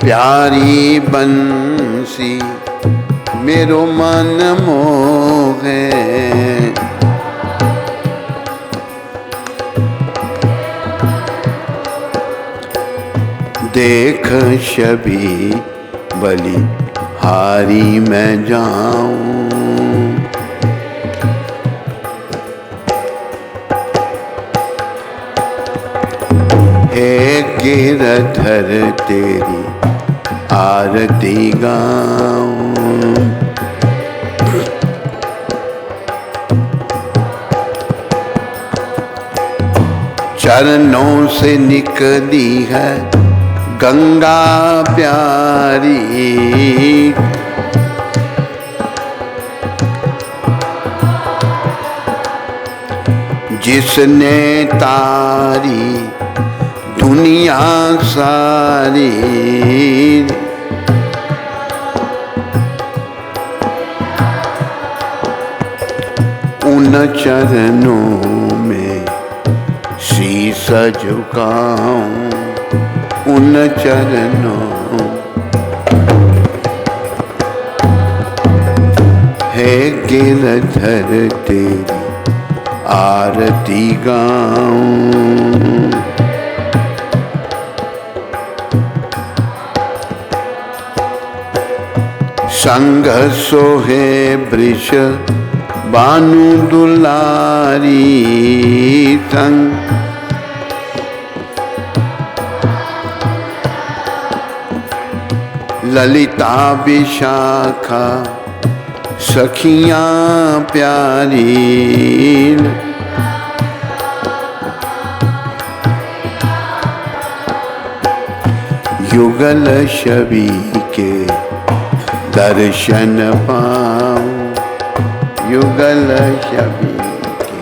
प्यारी बंसी मेरो मन मोहे, देख छवि बलि हारी मैं जाऊं। हे गिरधर तेरी आरती गाऊं, चरणों से निकली है गंगा प्यारी, जिसने तारी दुनिया सारी। उन चरणों में शीश झुकाऊं, उन चरणों। हे गिरधर तेरी आरती गाऊं, संग सोहे वृष बानु दुलारी, संग ललिता विशाखा सखियां प्यारी, युगल छवि के दर्शन पाऊं, युगल छवि के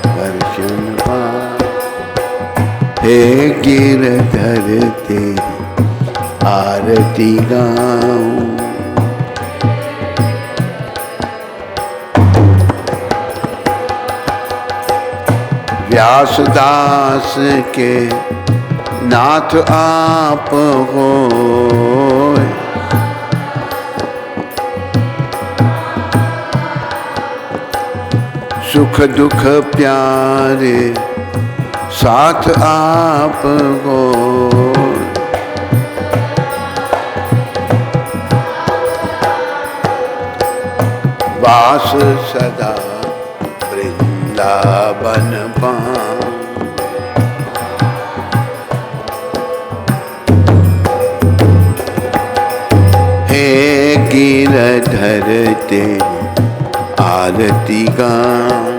दर्शन पाऊं। हे गिरधर तेरी आरती गाऊं, व्यासदास के नाथ आप हो, सुख दुख प्यारे साथ आप हो। वास सदा वृंदावन पाऊं, हे गिरधर तेरी आरती गाऊं।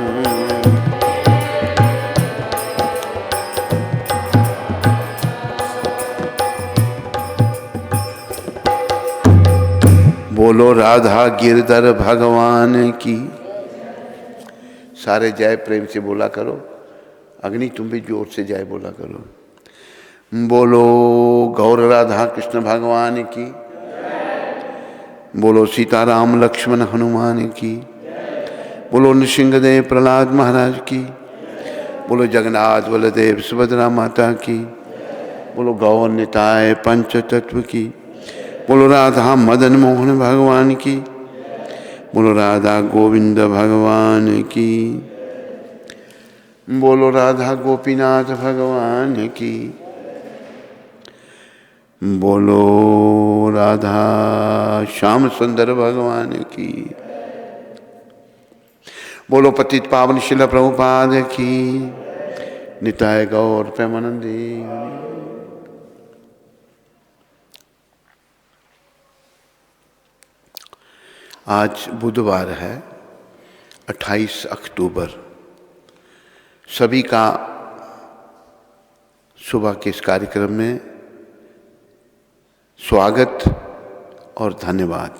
बोलो राधा गिरधर भगवान की। सारे जय प्रेम से बोला करो। अग्नि तुम भी जोर से जय बोला करो। बोलो गौर राधा कृष्ण भगवान की, बोलो सीताराम लक्ष्मण हनुमान की, बोलो नृसिंहदेव प्रहलाद महाराज की, बोलो जगन्नाथ बलदेव सुभद्रा माता की, बोलो गौर निताय पंच तत्व की, बोलो राधा मदन मोहन भगवान की, बोलो राधा गोविंद भगवान की, बोलो राधा गोपीनाथ भगवान की, बोलो राधा श्याम सुंदर भगवान की, बोलो पतित पावन शिला प्रभुपाद की, निताय गौर प्रेमानंदी। आज बुधवार है 28 अक्टूबर। सभी का सुबह के इस कार्यक्रम में स्वागत और धन्यवाद।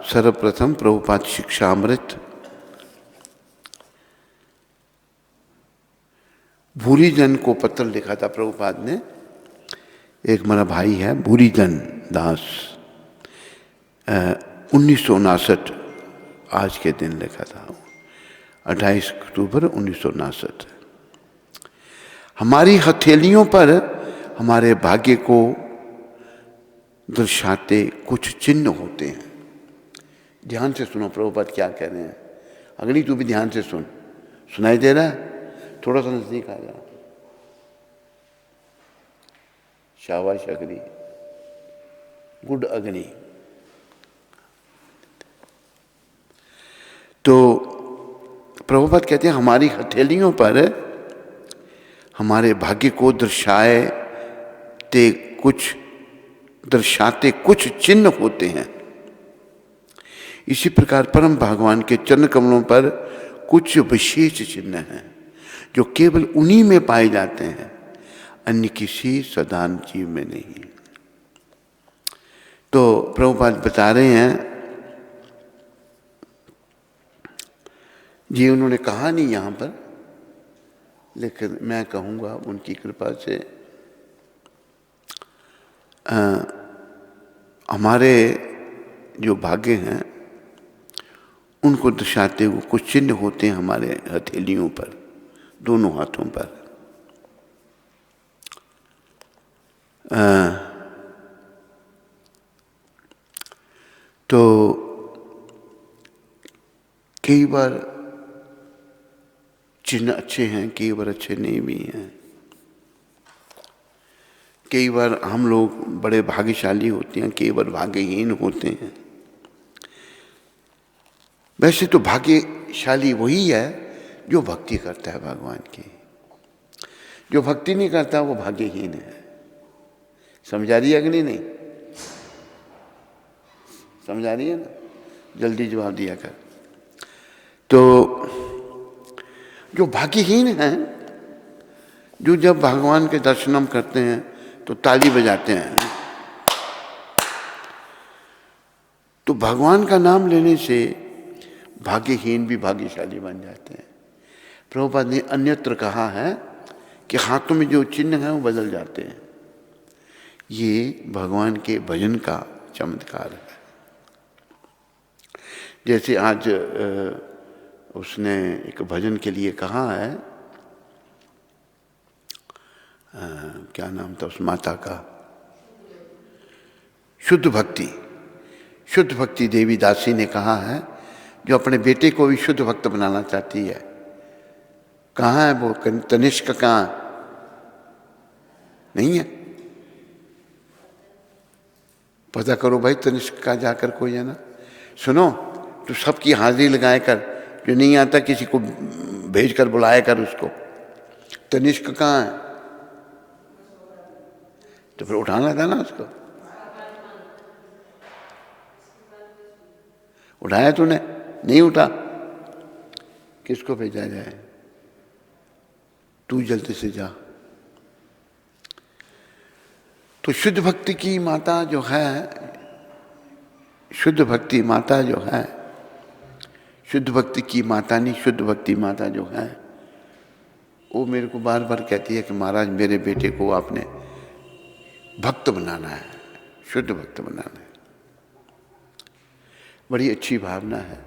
सर्वप्रथम प्रभुपाद शिक्षामृत भूरीजन को पत्र लिखा था प्रभुपाद ने। एक मेरा भाई है भूरीजन दास, 1959 आज के दिन लिखा था, 28 अक्टूबर 1959। हमारी हथेलियों पर हमारे भाग्य को दर्शाते कुछ चिन्ह होते हैं। ध्यान से सुनो प्रभुपाद क्या कह रहे हैं। अगली तू भी ध्यान से सुन। सुनाई दे रहा है? थोड़ा सा नजदीक आ जा। शाबाश अग्नि, गुड अग्नि। तो प्रभुपाद कहते हैं हमारी हथेलियों पर हमारे भाग्य को दर्शाते कुछ चिन्ह होते हैं। इसी प्रकार परम भगवान के चरण कमलों पर कुछ विशेष चिन्ह हैं जो केवल उन्हीं में पाए जाते हैं, अन्य किसी साधारण जीव में नहीं। तो प्रभुपाद बता रहे हैं जी, उन्होंने कहा नहीं यहाँ पर, लेकिन मैं कहूँगा उनकी कृपा से हमारे जो भाग्य हैं उनको दर्शाते हुए कुछ चिन्ह होते हैं हमारे हथेलियों पर, दोनों हाथों पर। तो कई बार चिन्ह अच्छे हैं, कई बार अच्छे नहीं भी हैं। कई बार हम लोग बड़े भाग्यशाली होते हैं, कई बार भाग्यहीन होते हैं। वैसे तो भाग्यशाली वही है जो भक्ति करता है भगवान की। जो भक्ति नहीं करता वो भाग्यहीन है। समझा रही है कि नहीं? समझा रही है ना? जल्दी जवाब दिया कर। तो जो भाग्यहीन हैं, जो जब भगवान के दर्शन हम करते हैं तो ताली बजाते हैं, तो भगवान का नाम लेने से भाग्यहीन भी भाग्यशाली बन जाते हैं। प्रभुपाद ने अन्यत्र कहा है कि हाथों में जो चिन्ह हैं वो बदल जाते हैं। ये भगवान के भजन का चमत्कार है। जैसे आज उसने एक भजन के लिए कहा है, क्या नाम था उस माता का? शुद्ध भक्ति। शुद्ध भक्ति देवी दासी ने कहा है, जो अपने बेटे को भी शुद्ध भक्त बनाना चाहती है। कहाँ है वो? तनिष्क कहाँ नहीं है? पता करो भाई, तनिष्क का जाकर कोई है ना। सुनो, तो सबकी हाजिरी लगाया कर, जो नहीं आता किसी को भेज कर बुलाया कर उसको। तनिष्क कहाँ है? तो फिर उठाना था ना उसको। उठाया तूने? नहीं उठा। किसको भेजा जाए? तू जल्दी से जा। तो शुद्ध भक्ति की माता जो है, शुद्ध भक्ति माता जो है, शुद्ध भक्ति की माता नहीं, शुद्ध भक्ति माता जो है, वो मेरे को बार बार कहती है कि महाराज मेरे बेटे को आपने भक्त बनाना है, शुद्ध भक्त बनाना है। बड़ी अच्छी भावना है।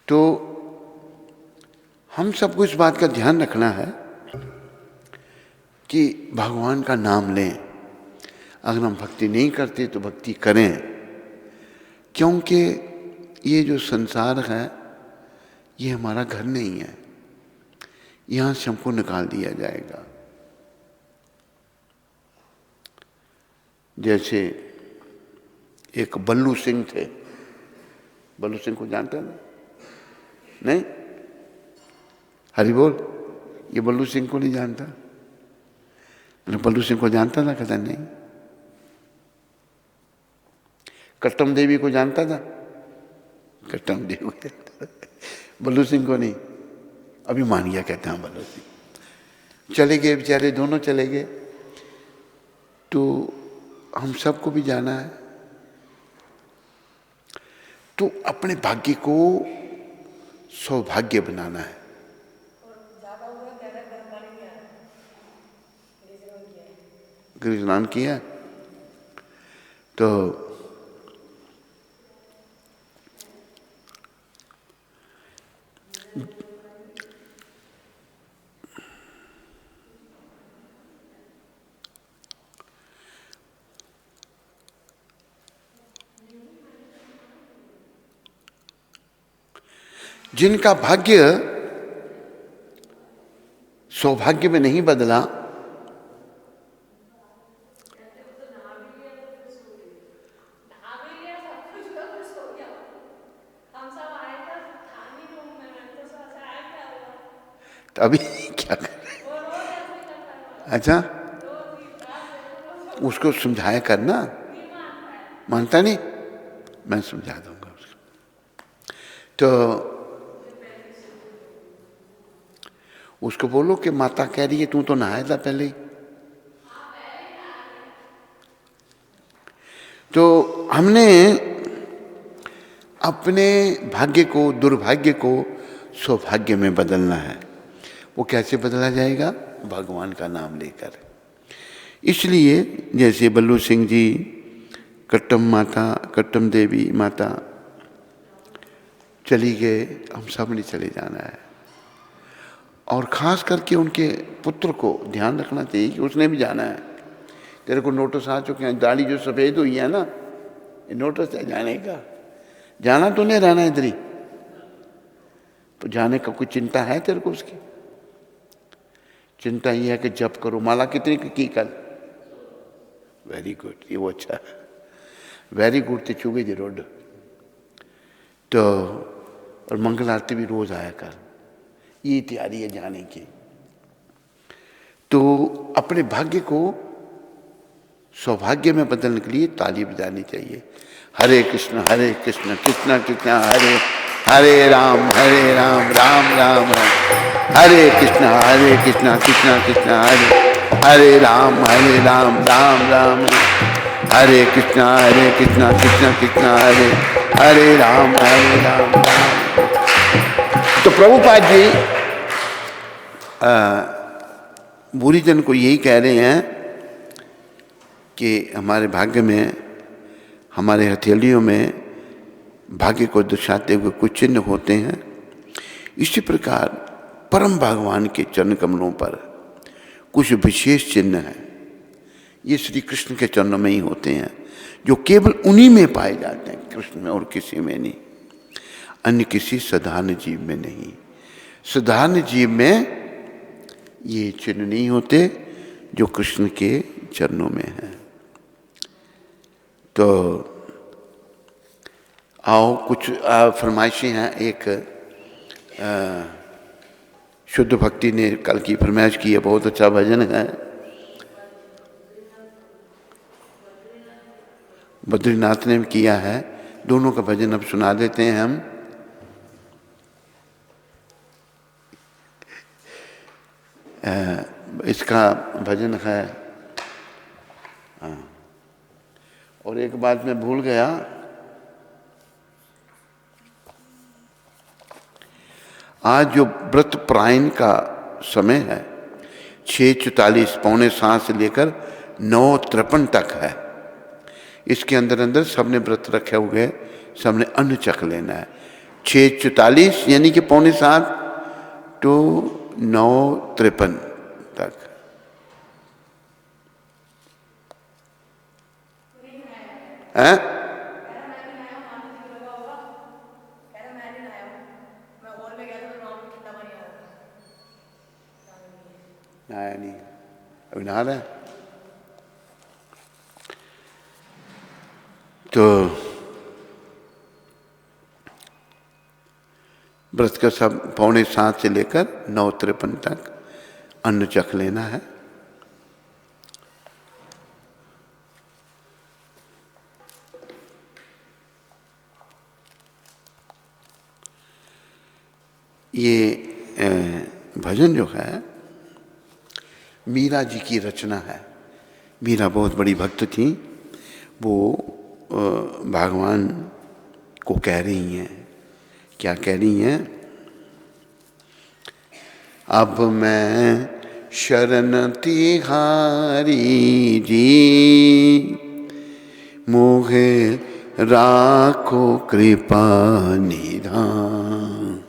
तो हम सबको इस बात का ध्यान रखना है कि भगवान का नाम लें। अगर हम भक्ति नहीं करते तो भक्ति करें, क्योंकि ये जो संसार है ये हमारा घर नहीं है। यहाँ से हमको निकाल दिया जाएगा। जैसे एक बल्लू सिंह थे। बल्लू सिंह को जानते हैं? नहीं? हरि बोल। ये बल्लू सिंह को नहीं जानता? मैंने बल्लू सिंह को जानता था? कहता नहीं। कट्टम देवी को जानता था? कट्टम देवी को। बल्लू सिंह को नहीं। अभी मान गया, कहते हैं बल्लू सिंह। चले गए बेचारे, दोनों चले गए। तो हम सबको भी जाना है। तो अपने भाग्य को सौभाग्य बनाना है। गिरि स्नान किया? तो जिनका भाग्य सौभाग्य में नहीं बदला, तो अभी क्या कर? अच्छा, उसको समझाया करना, मानता नहीं, मैं समझा दूंगा उसको। तो उसको बोलो कि माता कह रही है तू तो नहाया था पहले ही। तो हमने अपने भाग्य को, दुर्भाग्य को सौभाग्य में बदलना है। वो कैसे बदला जाएगा? भगवान का नाम लेकर। इसलिए जैसे बल्लू सिंह जी, कट्टम माता, कट्टम देवी माता चली गए, हम सब ने चले जाना है। और ख़ास करके उनके पुत्र को ध्यान रखना चाहिए कि उसने भी जाना है। तेरे को नोटिस आ चुके हैं, दाढ़ी जो सफ़ेद हुई है ना, ये नोटिस है जाने का। जाना तो नहीं, रहना इधर ही। तो जाने का कोई चिंता है तेरे को? उसकी चिंता ये है कि जप करो। माला कितनी की कल? वेरी गुड, ये वो अच्छा, वेरी गुड। तो चुगे जी रोड तो, और मंगल आरती भी रोज आया कर। ये तैयारी है जाने की। तो अपने भाग्य को सौभाग्य में बदलने के लिए ताली बजानी चाहिए। हरे कृष्ण कृष्ण कृष्ण हरे हरे राम राम राम हरे कृष्ण कृष्ण कृष्ण हरे राम राम राम हरे कृष्ण कृष्ण कृष्ण हरे राम राम। तो प्रभुपाद जी बुरी जन को यही कह रहे हैं कि हमारे भाग्य में, हमारे हथेलियों में भाग्य को दर्शाते हुए कुछ चिन्ह होते हैं। इसी प्रकार परम भगवान के चरण कमलों पर कुछ विशेष चिन्ह हैं। ये श्री कृष्ण के चरणों में ही होते हैं, जो केवल उन्हीं में पाए जाते हैं, कृष्ण में और किसी में नहीं, अन्य किसी साधारण जीव में नहीं। साधारण जीव में ये चिन्ह नहीं होते जो कृष्ण के चरणों में हैं। तो आओ कुछ फरमाइशें हैं। एक शुद्ध भक्ति ने कल की फरमाइश की है, बहुत अच्छा भजन है। बद्रीनाथ ने भी किया है, दोनों का भजन अब सुना देते हैं हम। इसका भजन है। और एक बात मैं भूल गया, आज जो व्रत प्रायण का समय है 6:44 पौने 7 से लेकर 9:53 तक है। इसके अंदर अंदर सबने व्रत रखे हुए, सबने अन्न चख लेना है। 6:44 यानी कि पौने 7 to 9:53 तक। हैं? आया नहीं, अभी नहा रहा है। तो व्रत का सब पौने 7 से लेकर 9:53 तक अन्न चख लेना है। ये भजन जो है मीरा जी की रचना है। मीरा बहुत बड़ी भक्त थी। वो भगवान को कह रही हैं, क्या कह रही हैं? अब मैं शरण तिहारी जी, मोहे राखो कृपा निधान,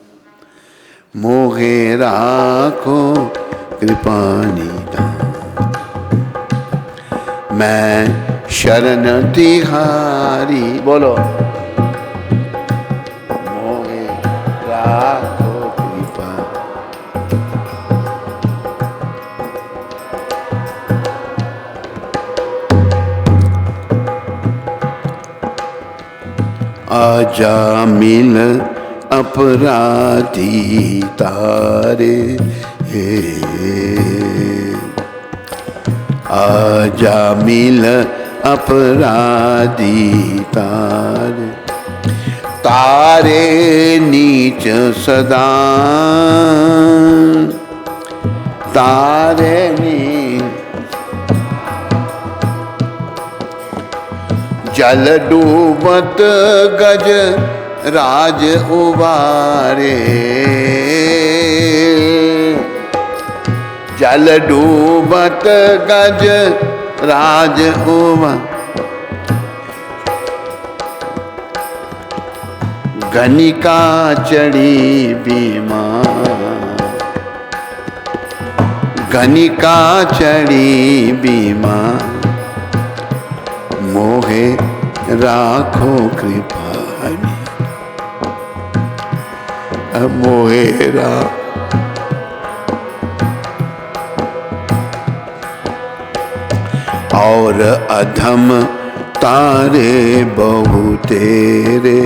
मोहे राखो कृपा निधान। मैं शरण तिहारी, बोलो, मोहे राखो कृपा। आजा मिल अपराधी तारे, आजा मिल अपराधी तारे, तारे नीच सदा, तारे नीच जल डूबत गज राज उबारे, जल डूबत गज राज उबारे। गनिका चढ़ी बीमार, गनिका चढ़ी बीमार, मोहे राखो कृपा, मोहे राखो। और अधम तारे बहु तेरे,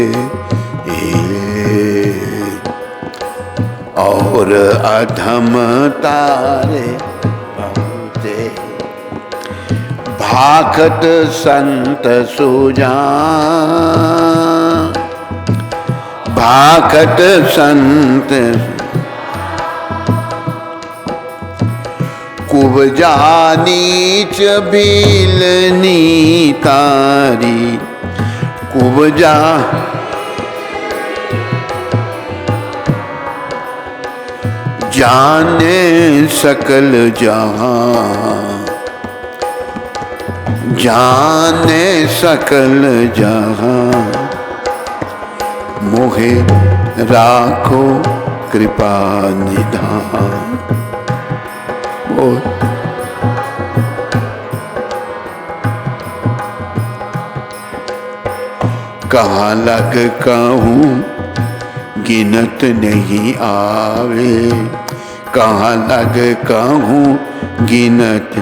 और अधम तारे बहु तेरे, भाखत संत सुजान, भाखत संत कुबजा नीच भीलनी तारी, कुबजा जाने सकल जहां, जाने सकल जहां, मोहे राखो कृपा निधान। कहाँ लग कहूँ गिनत नहीं आवे, कहाँ लग कहूँ गिनत,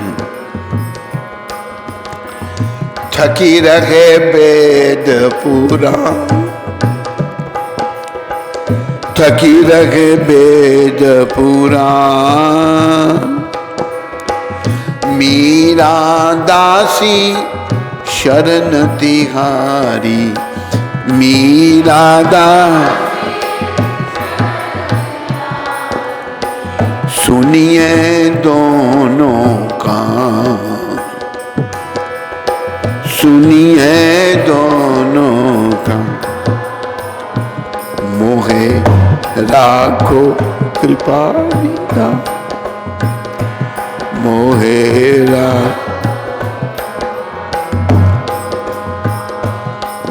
थकी रहे वेद पुराण, थकी रहे वेद पुराण। मीरा दासी शरण तिहारी, मीरा दासी सुनिए दोनों का, सुनिए दोनों का, मोहे राखो कृपा निधान, मोहे राखो।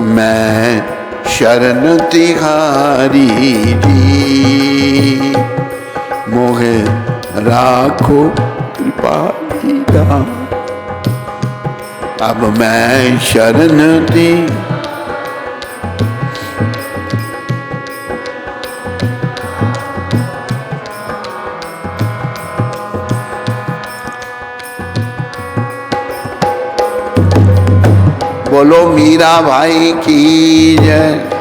मैं शरण तिहारी जी, मोहे राखो कृपा निधान। अब मैं शरण दी, बोलो मीरा भाई की जय।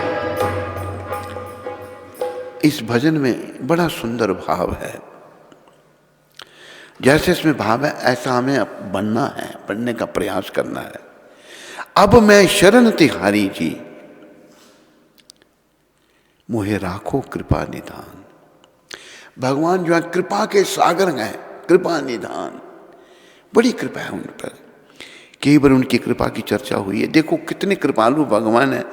इस भजन में बड़ा सुंदर भाव है, जैसे इसमें भाव है ऐसा हमें बनना है, बनने का प्रयास करना है। अब मैं शरण तिहारी जी, मोहे राखो कृपा निधान। भगवान जो है कृपा के सागर हैं, कृपा निधान, बड़ी कृपा है उन पर। कई बार उनकी कृपा की चर्चा हुई है, देखो कितने कृपालु भगवान है।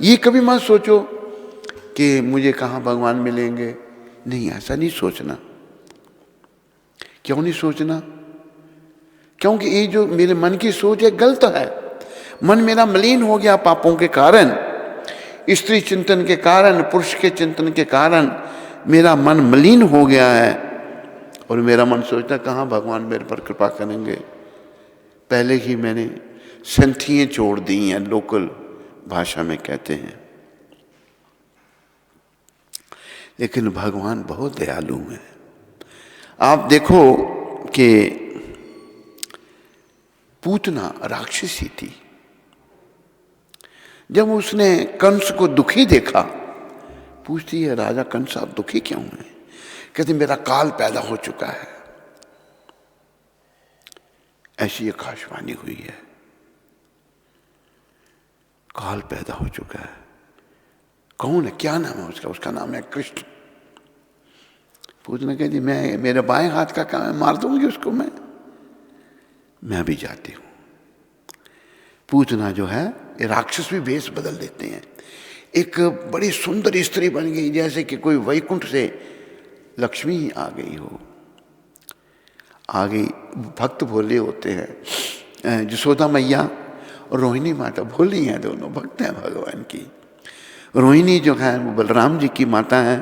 ये कभी मत सोचो कि मुझे कहाँ भगवान मिलेंगे, नहीं, ऐसा नहीं सोचना। क्यों नहीं सोचना? क्योंकि ये जो मेरे मन की सोच है गलत है। मन मेरा मलिन हो गया पापों के कारण, स्त्री चिंतन के कारण, पुरुष के चिंतन के कारण मेरा मन मलिन हो गया है। और मेरा मन सोचता कहाँ भगवान मेरे पर कृपा करेंगे, पहले ही मैंने संथियाँ छोड़ दी हैं, लोकल भाषा में कहते हैं। लेकिन भगवान बहुत दयालु हैं। आप देखो कि पूतना राक्षसी थी, जब उसने कंस को दुखी देखा, पूछती है राजा कंस आप दुखी क्यों हैं? कहते मेरा काल पैदा हो चुका है। ऐसी आकाशवाणी हुई है, काल पैदा हो चुका है। कौन है, क्या नाम है उसका? उसका नाम है कृष्ण। पूतना कहती मैं, मेरे बाएं हाथ का काम है, मार दूंगी उसको मैं भी जाती हूं। पूतना जो है, ये राक्षस भी भेष बदल देते हैं। एक बड़ी सुंदर स्त्री बन गई, जैसे कि कोई वैकुंठ से लक्ष्मी ही आ गई हो। आ गई, भक्त भोले होते हैं, जसोदा मैया और रोहिणी माता भोली हैं, दोनों भक्त हैं भगवान की। रोहिणी जो है वो बलराम जी की माता है,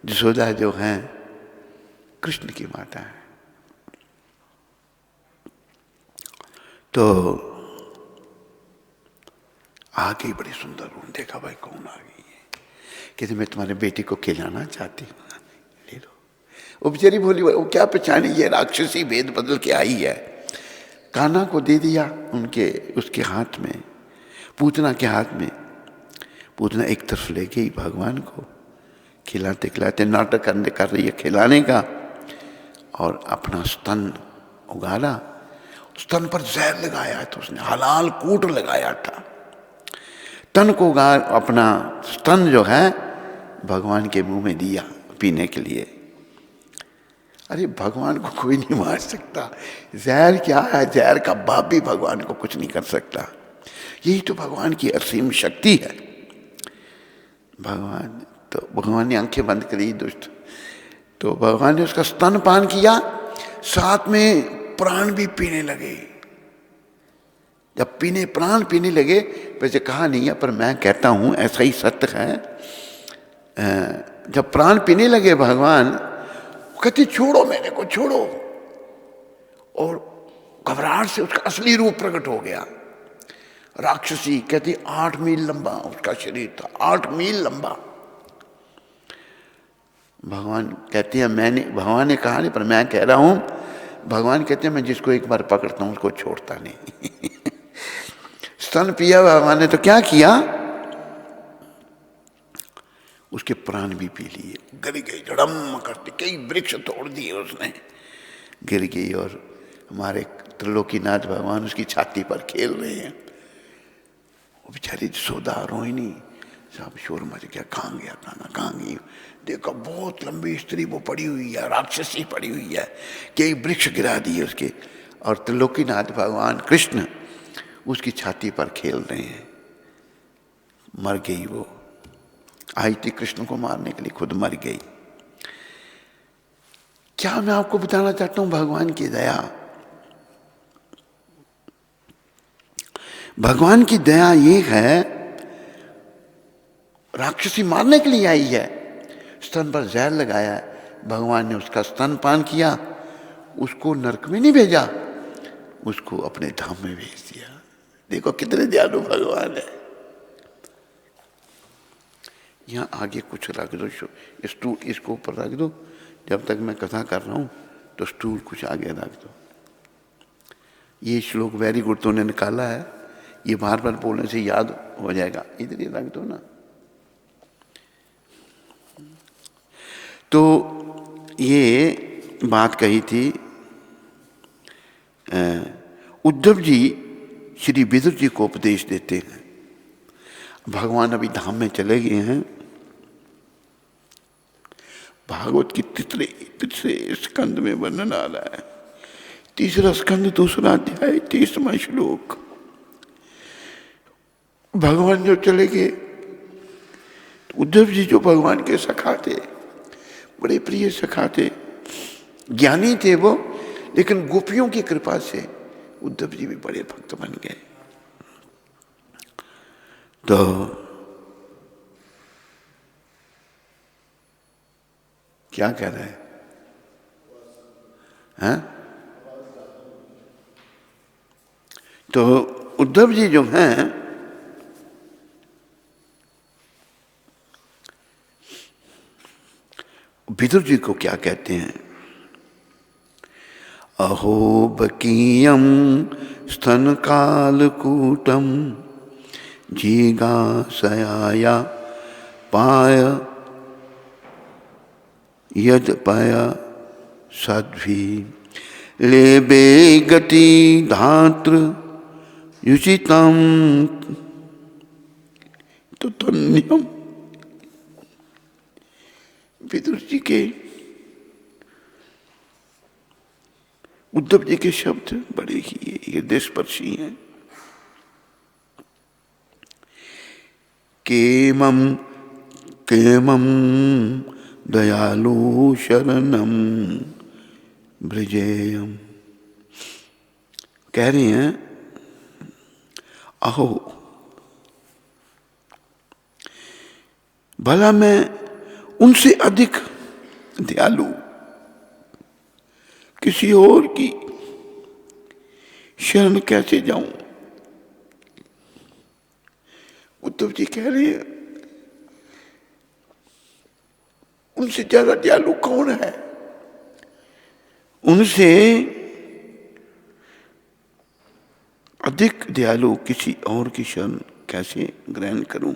जसोदा जो है कृष्ण की माता है। तो आ गई बड़ी सुंदर, उन्होंने देखा भाई कौन आ गई है, कहते मैं तुम्हारे बेटी को खिलाना चाहती हूँ, ले लो। वो बेचारी बोली वो क्या पहचानी, ये राक्षसी भेद बदल के आई है। कान्हा को दे दिया उसके हाथ में, पूतना के हाथ में। पूतना एक तरफ ले गई भगवान को, खिलाते खिलाते नाटक कर रही है खिलाने का, और अपना स्तन उगाला। स्तन पर जहर लगाया था उसने, हलाल कूट लगाया था। तन को अपना स्तन जो है भगवान के मुंह में दिया पीने के लिए। अरे भगवान को कोई नहीं मार सकता, जहर क्या है, जहर का बाप भी भगवान को कुछ नहीं कर सकता। यही तो भगवान की असीम शक्ति है। भगवान ने आंखें बंद करी दुष्ट, तो भगवान ने उसका स्तन पान किया, साथ में प्राण भी पीने लगे। जब प्राण पीने लगे, वैसे कहा नहीं है पर मैं कहता हूं ऐसा ही सत्य है। जब प्राण पीने लगे भगवान, कहते छोड़ो मेरे को, छोड़ो। और घबराहट से उसका असली रूप प्रकट हो गया। राक्षसी कहती 8 मील लंबा उसका शरीर था, 8 मील लंबा। भगवान कहते हैं भगवान ने कहा नहीं पर मैं कह रहा हूं, भगवान कहते हैं मैं जिसको एक बार पकड़ता हूं उसको छोड़ता नहीं। स्तन पिया भगवान ने तो क्या किया, उसके प्राण भी पी लिए, गिर गई धड़म करते, कई वृक्ष तोड़ दिए उसने, गिर गई। और हमारे त्रिलोकीनाथ भगवान उसकी छाती पर खेल रहे हैं। वो बेचारी यशोदा रोहिणी सब शोर मच गया, कहाँ गया कान्हा, कहाँ गई? देखो बहुत लंबी स्त्री वो पड़ी हुई है, राक्षसी पड़ी हुई है, कई वृक्ष गिरा दिए उसके। और त्रिलोकीनाथ भगवान कृष्ण उसकी छाती पर खेल रहे हैं। मर गई वो, आई थी कृष्ण को मारने के लिए, खुद मर गई। क्या मैं आपको बताना चाहता हूं, भगवान की दया, भगवान की दया ये है, राक्षसी मारने के लिए आई है, स्तन पर जहर लगाया है, भगवान ने उसका स्तन पान किया, उसको नरक में नहीं भेजा, उसको अपने धाम में भेज दिया। देखो कितने दयालु भगवान है। यहाँ आगे कुछ रख दो, स्टूल इसको ऊपर रख दो, जब तक मैं कथा कर रहा हूँ तो स्टूल कुछ आगे रख दो। ये श्लोक वेरी गुड तूने निकाला है, ये बार बार बोलने से याद हो जाएगा, इधर ही रख दो ना। तो ये बात कही थी उद्धव जी श्री विदुर जी को उपदेश देते हैं। भगवान अभी धाम में चले गए हैं। भागवत की तीसरे स्कंद में वर्णन आ रहा है, तीसरा स्कंद 2रा अध्याय 30वां श्लोक। भगवान जो चले गए, उद्धव जी जो भगवान के सखा थे, बड़े प्रिय सखा थे, ज्ञानी थे वो, लेकिन गोपियों की कृपा से उद्धव जी भी बड़े भक्त बन गए। तो क्या कह रहे हैं? तो उद्धव जी जो हैं, विदुर जी को क्या कहते हैं? अहो बकीयम स्तन कालकूटम जीगासयाया पाय यद पाया सद्भी लेबे गति धात्र युचितम तो तन्यम। विदुर जी के, उद्धव जी के शब्द बड़े ही हृदयस्पर्शी हैं। केमम केमम दयालु शरणम ब्रजेयम। कह रहे हैं अहो, भला मैं उनसे अधिक दयालु किसी और की शरण कैसे जाऊं? उद्धव जी कह रहे हैं उनसे ज्यादा दयालु कौन है? उनसे अधिक दयालु किसी और की शरण कैसे ग्रहण करूं,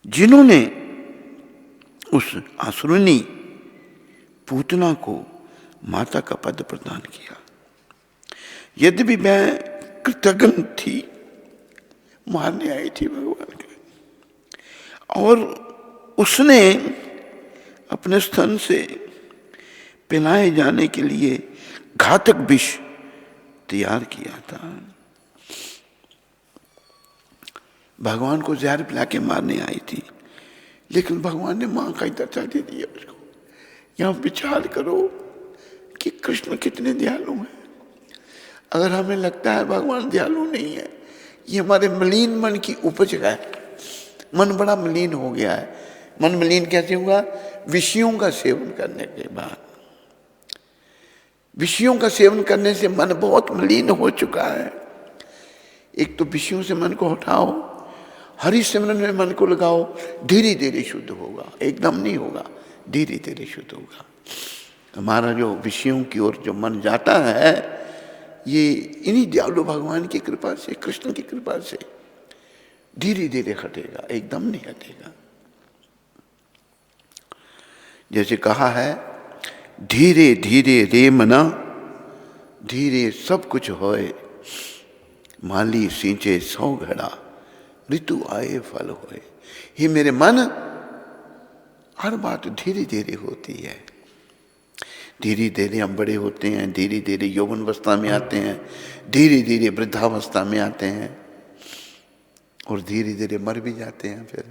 जिन्होंने उस असुरनी पूतना को माता का पद प्रदान किया। यद्यपि मैं कृतघ्न थी, मारने आई थी भगवान के, और उसने अपने स्तन से पिलाए जाने के लिए घातक विष तैयार किया था। भगवान को जहर पिला के मारने आई थी, लेकिन भगवान ने मां का ही दर्जा दे दिया उसको। यहां विचार करो कि कृष्ण कितने दयालु हैं। अगर हमें लगता है भगवान दयालु नहीं है, ये हमारे मलिन मन की उपज है। मन बड़ा मलिन हो गया है। मन मलिन कैसे हुआ? विषयों का सेवन करने के बाद। विषयों का सेवन करने से मन बहुत मलिन हो चुका है। एक तो विषयों से मन को हटाओ, हरि सिमरन में मन को लगाओ, धीरे धीरे शुद्ध होगा। एकदम नहीं होगा, धीरे धीरे शुद्ध होगा। हमारा जो विषयों की ओर जो मन जाता है, ये इन्हीं दयालु भगवान की कृपा से, कृष्ण की कृपा से धीरे धीरे हटेगा, एकदम नहीं हटेगा। जैसे कहा है, धीरे धीरे रे मना, धीरे सब कुछ होए, माली सींचे 100 घड़ा, ऋतु आए फल होए। ये मेरे मन, हर बात धीरे धीरे होती है। धीरे धीरे हम बड़े होते हैं, धीरे धीरे यौवन अवस्था में आते हैं, धीरे धीरे वृद्धावस्था में आते हैं, और धीरे धीरे मर भी जाते हैं। फिर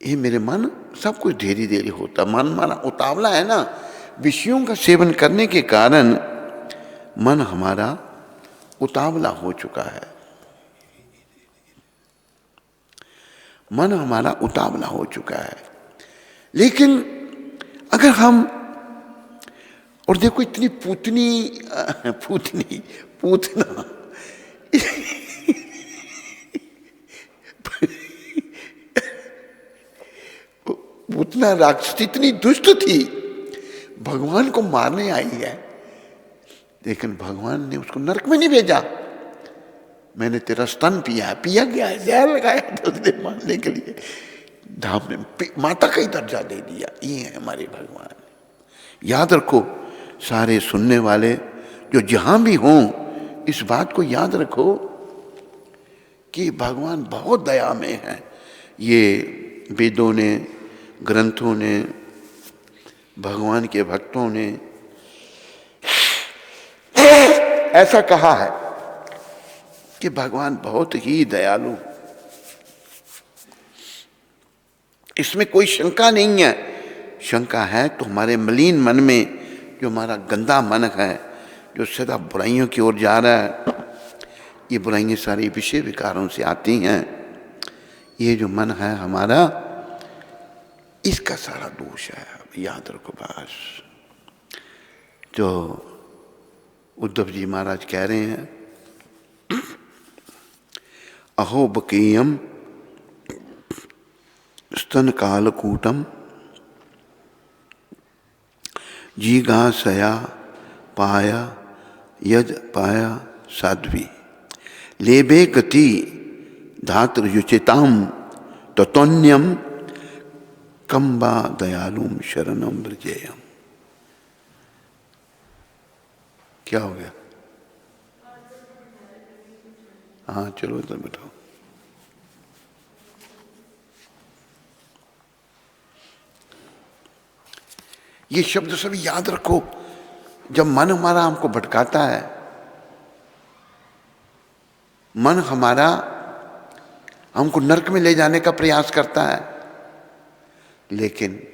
ये मेरे मन, सब कुछ धीरे धीरे होता। मन हमारा उतावला है ना, विषयों का सेवन करने के कारण मन हमारा उतावला हो चुका है। मन हमारा उतावला हो चुका है। लेकिन अगर हम, और देखो इतनी पूतना पूतना राक्षसी इतनी दुष्ट थी, भगवान को मारने आई है, लेकिन भगवान ने उसको नरक में नहीं भेजा। मैंने तेरा स्तन पिया गया है, जहर लगाया था उसने मारने के लिए, धाम में माता का ही दर्जा दे दिया। ये है हमारे भगवान। याद रखो, सारे सुनने वाले जो जहां भी हों, इस बात को याद रखो कि भगवान बहुत दया में है। ये वेदों ने, ग्रंथों ने, भगवान के भक्तों ने ऐसा कहा है कि भगवान बहुत ही दयालु। इसमें कोई शंका नहीं है। शंका है तो हमारे मलिन मन में, जो हमारा गंदा मन है, जो सदा बुराइयों की ओर जा रहा है, ये बुराइयाँ सारी विषय विकारों से आती हैं। ये जो मन है हमारा, इसका सारा दोष है, याद रखो बस। जो उद्धव जी महाराज कह रहे हैं, अहो बकीयम स्तन कालकूटम जिगासया पाया यद पाया साध्वी लेबे गति धातृयुचिताम ततोन्यम कम्बा दयालुम शरणम ब्रजेयम। क्या हो गया? हाँ चलो इधर बैठो। ये शब्द सभी याद रखो। जब मन हमारा हमको भटकाता है, मन हमारा हमको नरक में ले जाने का प्रयास करता है, लेकिन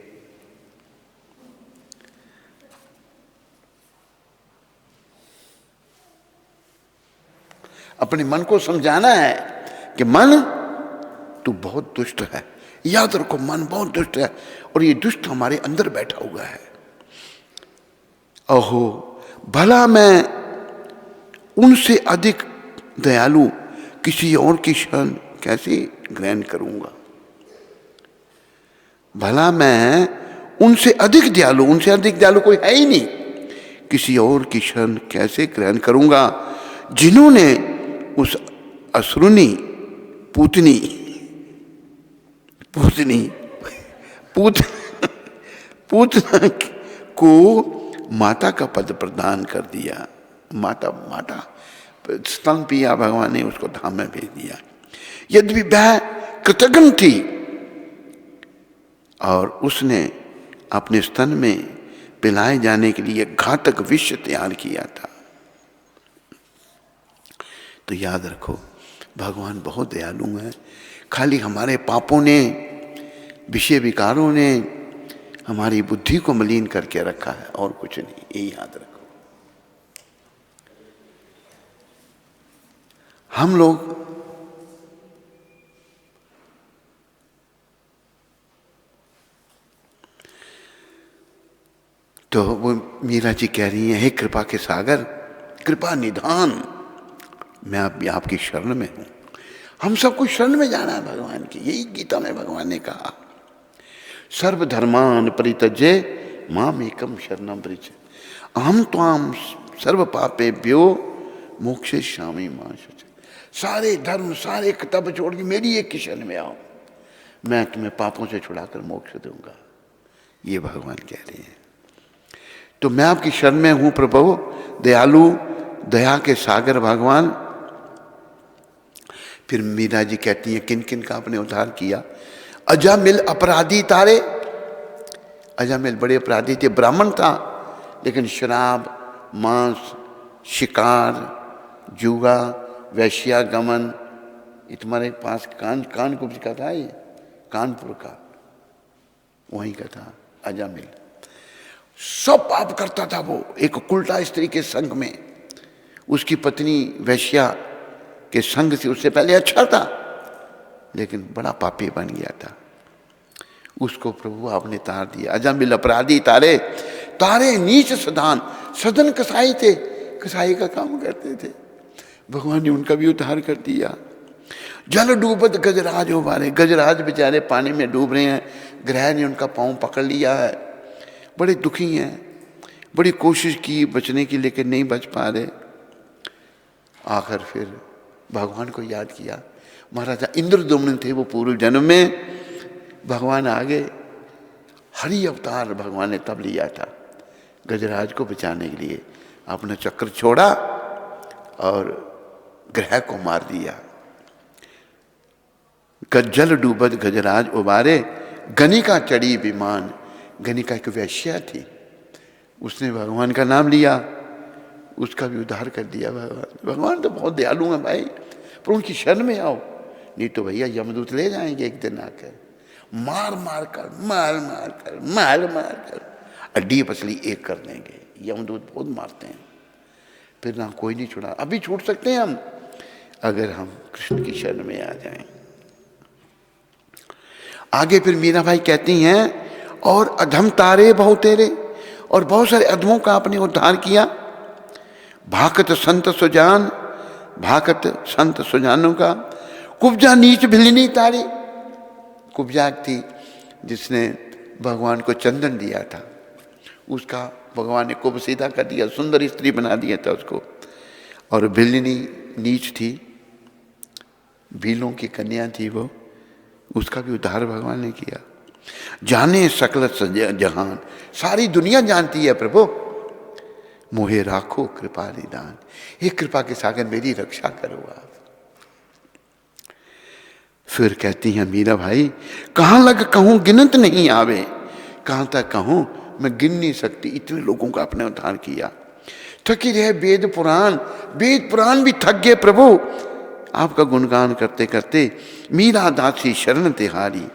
अपने मन को समझाना है कि मन तू बहुत दुष्ट है। याद रखो, मन बहुत दुष्ट है और ये दुष्ट हमारे अंदर बैठा हुआ है। अहो भला मैं उनसे अधिक दयालु किसी और की शरण कैसे ग्रहण करूंगा? भला मैं उनसे अधिक दयालु, उनसे अधिक दयालु कोई है ही नहीं, किसी और की शरण कैसे ग्रहण करूंगा जिन्होंने उस असुरनी पूतना को माता का पद प्रदान कर दिया। माता स्तन पिया, भगवान ने उसको धाम में भेज दिया। यद्यपि वह कृतघ्न थी और उसने अपने स्तन में पिलाए जाने के लिए घातक विष तैयार किया था। तो याद रखो, भगवान बहुत दयालु है। खाली हमारे पापों ने, विषय विकारों ने हमारी बुद्धि को मलिन करके रखा है और कुछ नहीं, ये याद रखो। हम लोग तो वो मीरा जी कह रही हैं, हे कृपा के सागर, कृपा निधान, मैं आपकी शरण में हूं। हम सबको शरण में जाना है भगवान की। यही गीता में भगवान ने कहा, सर्वधर्मान परित्यज्य माम एकम शरणम व्रज अहम त्वाम सर्व पापेभ्यो मोक्षयिष्यामि मा शुचि। सारे धर्म, सारे कर्तव्य छोड़ के मेरी एक शरण में आओ, मैं तुम्हें पापों से छुड़ाकर मोक्ष दूंगा। ये भगवान कह रहे हैं। तो मैं आपकी शरण में हूं प्रभु, दयालु, दया के सागर भगवान। फिर मीरा जी कहती हैं, किन किन का आपने उद्धार किया? अजामिल अपराधी तारे। अजामिल बड़े अपराधी थे, ब्राह्मण था, लेकिन शराब, मांस, शिकार, जुआ, वैश्यागमन, ये तुम्हारे पास कानपुर का था, ये कानपुर का, वहीं का था अजामिल। सब पाप करता था वो, एक उल्टा स्त्री के संग में, उसकी पत्नी वैश्या के संग से उससे पहले अच्छा था, लेकिन बड़ा पापी बन गया था। उसको प्रभु आपने तार दिया। अजामिल अपराधी तारे, तारे नीच सदान, सदन कसाई थे, कसाई का काम करते थे, भगवान ने उनका भी उद्धार कर दिया। जल डूबत गजराज उबारे, गजराज बेचारे पानी में डूब रहे हैं, ग्रह ने उनका पांव पकड़ लिया है, बड़े दुखी हैं, बड़ी कोशिश की बचने की, लेकिन नहीं बच पा रहे। आखिर फिर भगवान को याद किया। महाराजा इंद्रदुम्न थे वो पूर्व जन्म में, भगवान आगे हरि अवतार भगवान ने तब लिया था गजराज को बचाने के लिए। अपना चक्र छोड़ा और ग्रह को मार दिया। जल डूबत गजराज उबारे, गणिका चढ़ी विमान। गणिका एक वैश्या थी, उसने भगवान का नाम लिया, उसका भी उद्धार कर दिया भगवान। भगवान तो बहुत दयालु है भाई, पर उनकी शरण में आओ, नहीं तो भैया यमदूत ले जाएंगे एक दिन आकर, मार मार कर अड्डी पसली एक कर देंगे। यमदूत बहुत मारते हैं, फिर ना कोई नहीं छुड़ा। अभी छूट सकते हैं हम, अगर हम कृष्ण की शरण में आ जाएं। आगे फिर मीराबाई कहती हैं, और अधम तारे बहु तेरे, और बहुत सारे अधमों का आपने उद्धार किया। भाकत संत सुजान, भाकत संत सुजानों का कुब्जा नीच भिलिनी तारी। कुब्जा थी जिसने भगवान को चंदन दिया था, उसका भगवान ने कुब सीधा कर दिया, सुंदर स्त्री बना दिया था उसको। और भिलिनी नीच थी, भीलों की कन्या थी वो, उसका भी उद्धार भगवान ने किया। जाने सकल जहान, सारी दुनिया जानती है प्रभु, मोहे राखो कृपा निदान, ये कृपा के सागर मेरी रक्षा करो आप। फिर कहती हैं मीरा भाई, कहाँ लग कहूं गिनत नहीं आवे, कहाँ तक कहूं मैं गिन नहीं सकती, इतने लोगों का अपने उद्धार किया। थकी रहे वेद पुराण, वेद पुराण भी थक गए प्रभु आपका गुणगान करते करते। मीरा दासी शरण तिहारी,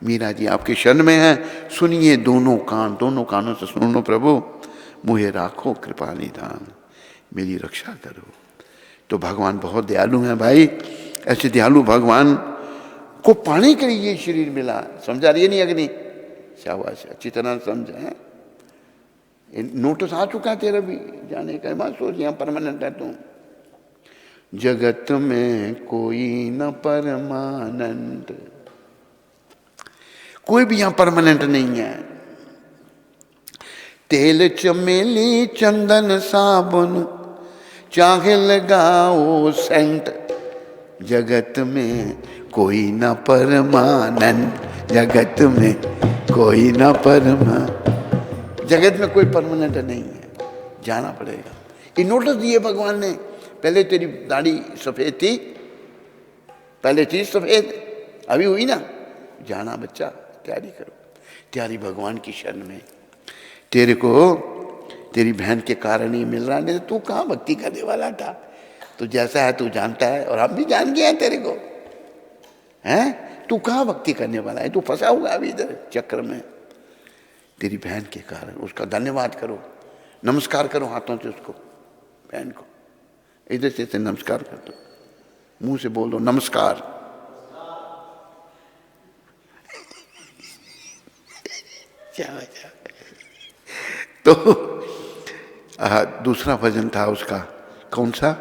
मीरा जी आपके शरण में है, सुनिए दोनों कान, दोनों कानों से सुन लो प्रभु, मुझे राखो कृपा निदान, मेरी रक्षा करो। तो भगवान बहुत दयालु हैं भाई, ऐसे दयालु भगवान को पाने के लिए ये शरीर मिला। समझा रही है नहीं अग्नि? शाबाश, अच्छी तरह समझा है। नोटिस आ चुका है तेरा भी जाने का, बात सोच यहाँ परमानेंट है तुम। जगत में कोई न परमानेंट, कोई भी यहाँ परमानेंट नहीं है। तेल चमेली चंदन साबुन चाहे लगाओ सेंट, जगत में कोई न परमानेंट, जगत में कोई न परमानेंट, जगत में कोई परमानेंट नहीं है, जाना पड़ेगा। ये नोटिस दिए भगवान ने, पहले तेरी दाढ़ी सफेद थी, पहले थी सफेद, अभी हुई ना, जाना बच्चा, तैयारी करो, तैयारी भगवान की शरण में। तेरे को तेरी बहन के कारण ही मिल रहा, नहीं तो तू कहाँ भक्ति करने वाला था। तू जैसा है तू जानता है, और हम भी जान गए हैं तेरे को, हैं? तू कहाँ भक्ति करने वाला है, तू फंसा हुआ अभी इधर चक्र में। तेरी बहन के कारण, उसका धन्यवाद करो, नमस्कार करो हाथों से उसको, बहन को इधर से नमस्कार कर दो, मुंह से बोल दो नमस्कार। क्या वजह? तो दूसरा भजन था उसका, कौन सा?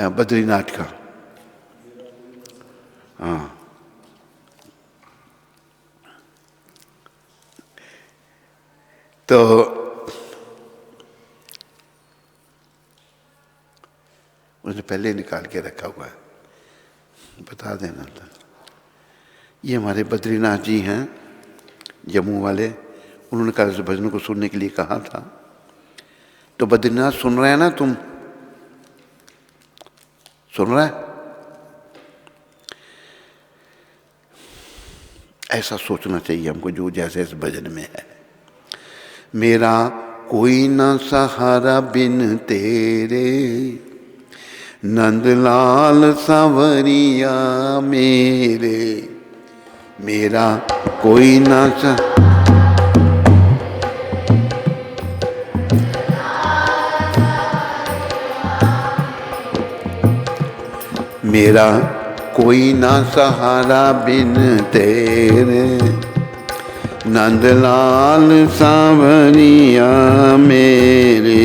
बद्रीनाथ का। हाँ, तो उसने पहले निकाल के रखा हुआ है, बता देना था। ये हमारे बद्रीनाथ जी हैं जम्मू वाले, उन्होंने कल इस भजन को सुनने के लिए कहा था। तो बद्रीनाथ सुन रहे हैं ना तुम? सुन रहा है? ऐसा सोचना चाहिए हमको, जो जैसे इस भजन में है। मेरा कोई ना सहारा बिन तेरे, नंदलाल सांवरिया मेरे, मेरा कोई ना मेरा कोई ना सहारा बिन तेरे, नंदलाल सांवरिया मेरे।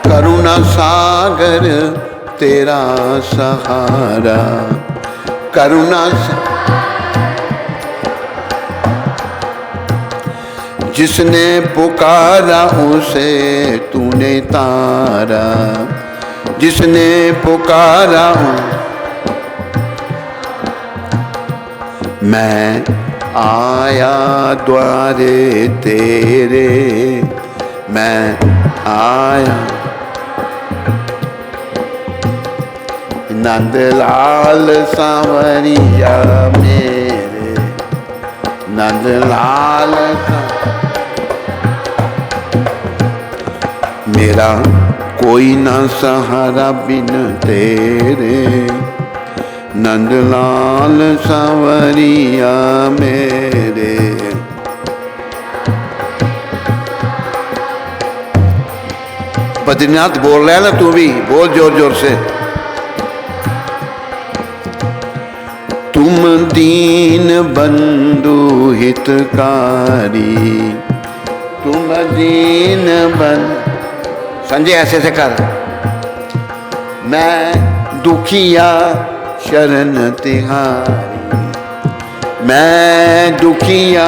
करुणा सागर तेरा सहारा, करुणा जिसने पुकारा उसे तूने तारा, जिसने पुकारा मैं आया द्वारे तेरे, मैं आया। नंदलाल सांवरिया मेरे, नंदलाल मेरा कोई ना सहारा बिन तेरे, नंदलाल सांवरिया मेरे। बद्रीनाथ बोल रहा है ना, तू भी बोल जोर जोर से। तुम दीन बंधु हितकारी, तुम दीन बंधु। संजय ऐसे ऐसे कर। मैं दुखिया शरण तिहारी, मैं दुखिया।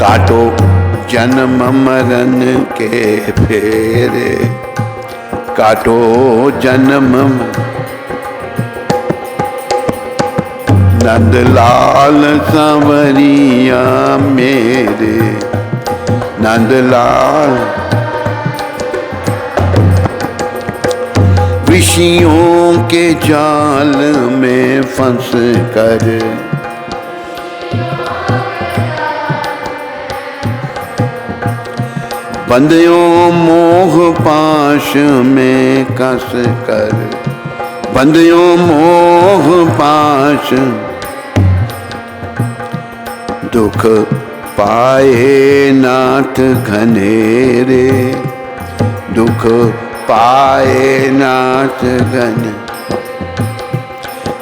काटो जन्म मरण के फेरे, काटो जन्म। नंदलाल सांवरिया मेरे, नंदलाल। विषयों के जाल में फंस कर, बंधियों मोह पाश में कस कर, बंधियों मोह पाश। दुख पाए नाथ घनेरे, दुख पाए नाथ घन।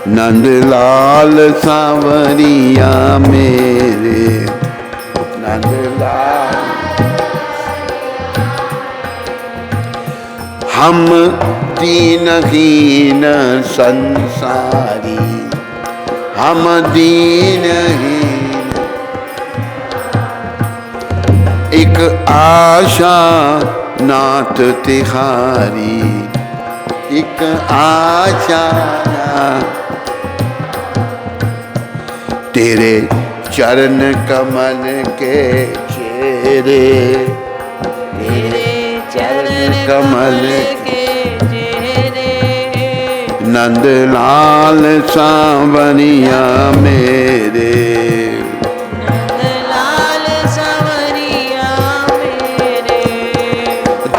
नंदलाल सांवरिया मेरे, नंदलाल। हम दीनहीन संसारी, हम दीनहीन। एक आशा नाथ तिहारी, एक आशा तेरे चरण कमल के चेहरे, तेरे चरण कमल के चेहरे। नंदलाल सांवरिया मेरे,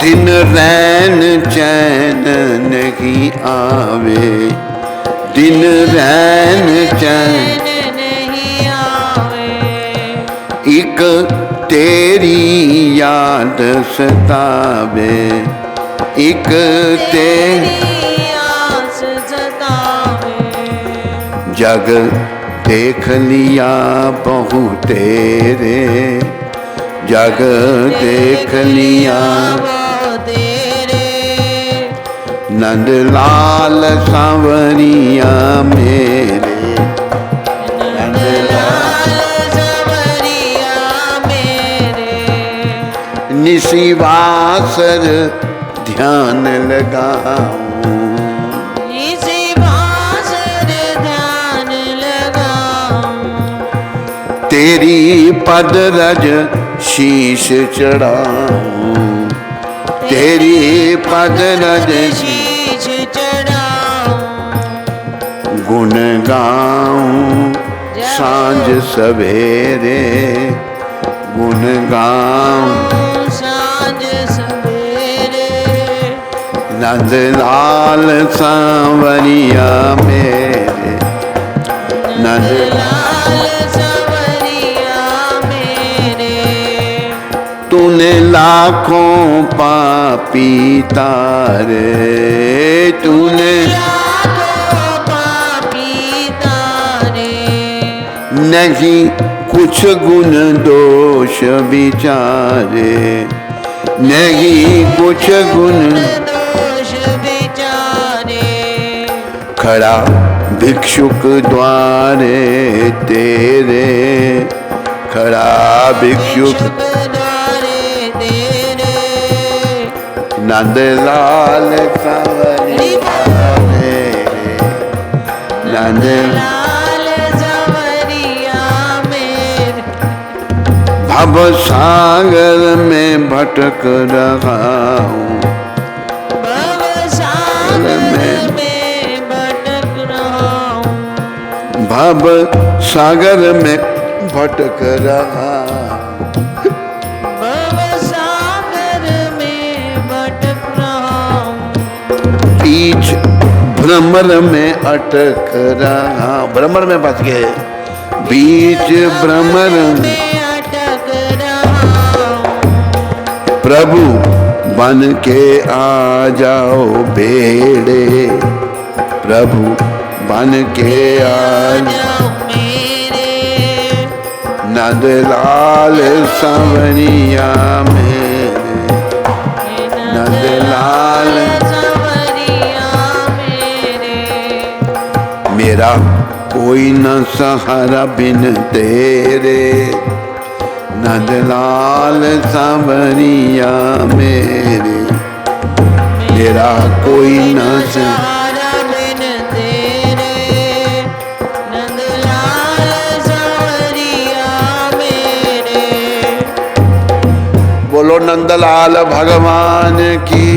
दिन रैन चैन नहीं आवे, दिन रैन चैन नहीं आवे। एक तेरी याद सतावे, एक तेरी याद सतावे। जग देख लिया बहु तेरे, जग देख लिया तेरे। नंदलाल सांवरिया मेरे, नंदलाल सांवरिया मेरे। निशिवासर ध्यान लगाऊं, निशिवासर ध्यान लगाऊं। तेरी पद रज शीश चढ़ाऊं, तेरी पद रज शीश चढ़ाऊं। गुण गाऊं सांझ सवेरे, गुण गाऊं सांझ सवेरे। नंदलाल सांवरिया मेरे, नंदलाल सांवरिया मेरे। तूने लाखों पापी तारे, तूने लाखों पापी तारे। नहीं कुछ गुण दोष विचारे, नहीं कुछ गुण दोष विचारे। खड़ा भिक्षुक द्वारे तेरे, खड़ा भिक्षुक द्वारे तेरे। नंदलाल सांवरिया मेरे, नंदलाल सांवरिया मेरे। भव सागर में भटक रहा हूँ, भव सागर में भटक रहा हूँ। भव सागर में भटक रहा, भव सागर में भटक रहा हूँ। बीच भ्रमर में अटक रहा, भ्रमर में फंस गए, बीच भ्रमर में अटक रहा। प्रभु बन के आ जाओ बेड़े, प्रभु बन के आ जाओ मेरे, नंदलाल संवरिया मेरे, नंदलाल संवरिया मेरे। मेरा कोई न सहारा बिन तेरे, नंदलाल सांवरिया मेरे। मेरा कोई न सहारा बिन तेरे, नंदलाल सांवरिया मेरे। बोलो नंदलाल भगवान की,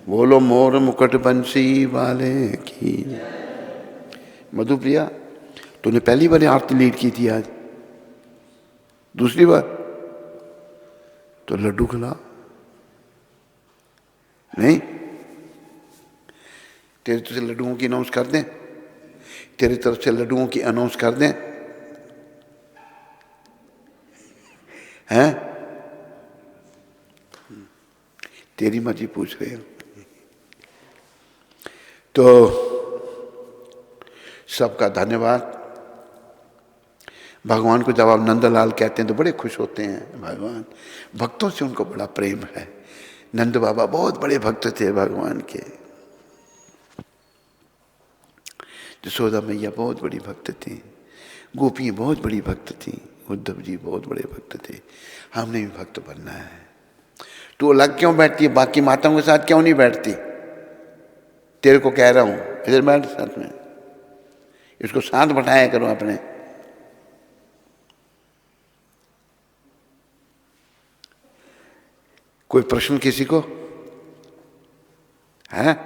बोलो मोर मुकुट बंसी वाले की। मधुप्रिया, तूने पहली बार आरती लीड की थी आज, दूसरी बार तो लड्डू खिला नहीं। तेरे तरफ से लड्डुओं की अनाउंस कर दें, तेरी तरफ से लड्डुओं की अनाउंस कर दें, हैं? तेरी मर्जी पूछ रहे हो तो सबका धन्यवाद। भगवान को जब आप नंदलाल कहते हैं तो बड़े खुश होते हैं भगवान, भक्तों से उनको बड़ा प्रेम है। नंद बाबा बहुत बड़े भक्त थे भगवान के, यशोदा मैया बहुत बड़ी भक्त थी, गोपियाँ बहुत बड़ी भक्त थी, उद्धव जी बहुत बड़े भक्त थे। हमने भी भक्त बनना है। तू अलग क्यों बैठती है, बाकी माताओं के साथ क्यों नहीं बैठती? तेरे को कह रहा हूँ इधर बैठ साथ में, इसको साथ बैठाया करो अपने। कोई प्रश्न किसी को है?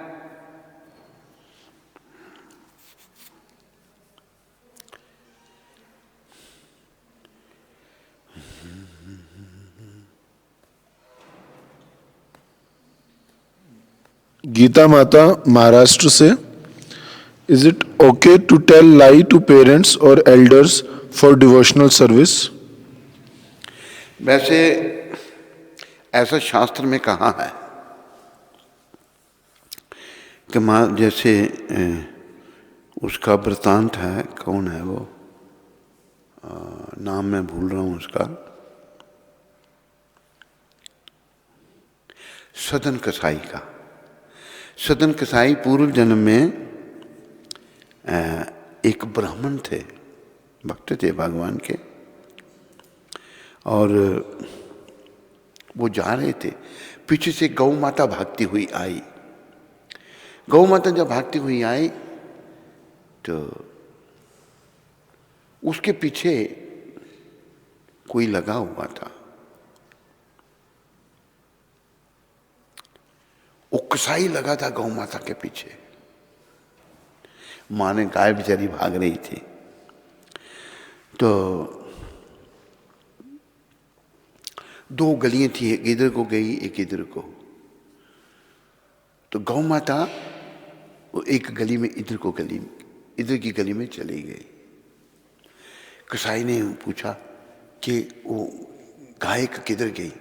गीता माता महाराष्ट्र से, is it okay to tell lie to parents और एल्डर्स फॉर डिवोशनल सर्विस? वैसे ऐसा शास्त्र में कहा है कि माँ जैसे उसका वृतांत है, कौन है वो, नाम मैं भूल रहा हूँ उसका, सदन कसाई का। सदन कसाई पूर्व जन्म में एक ब्राह्मण थे, भक्त थे भगवान के, और वो जा रहे थे, पीछे से गौ माता भागती हुई आई। गौ माता जब भागती हुई आई तो उसके पीछे कोई लगा हुआ था। वो कसाई लगा था गौ माता के पीछे। माँ ने गाय बेचारी भाग रही थी, तो दो गलियां थी, एक इधर को गई एक इधर को। तो गौ माता वो एक गली में इधर को गली, इधर की गली में चली गई। कसाई ने पूछा कि वो गाय किधर गई?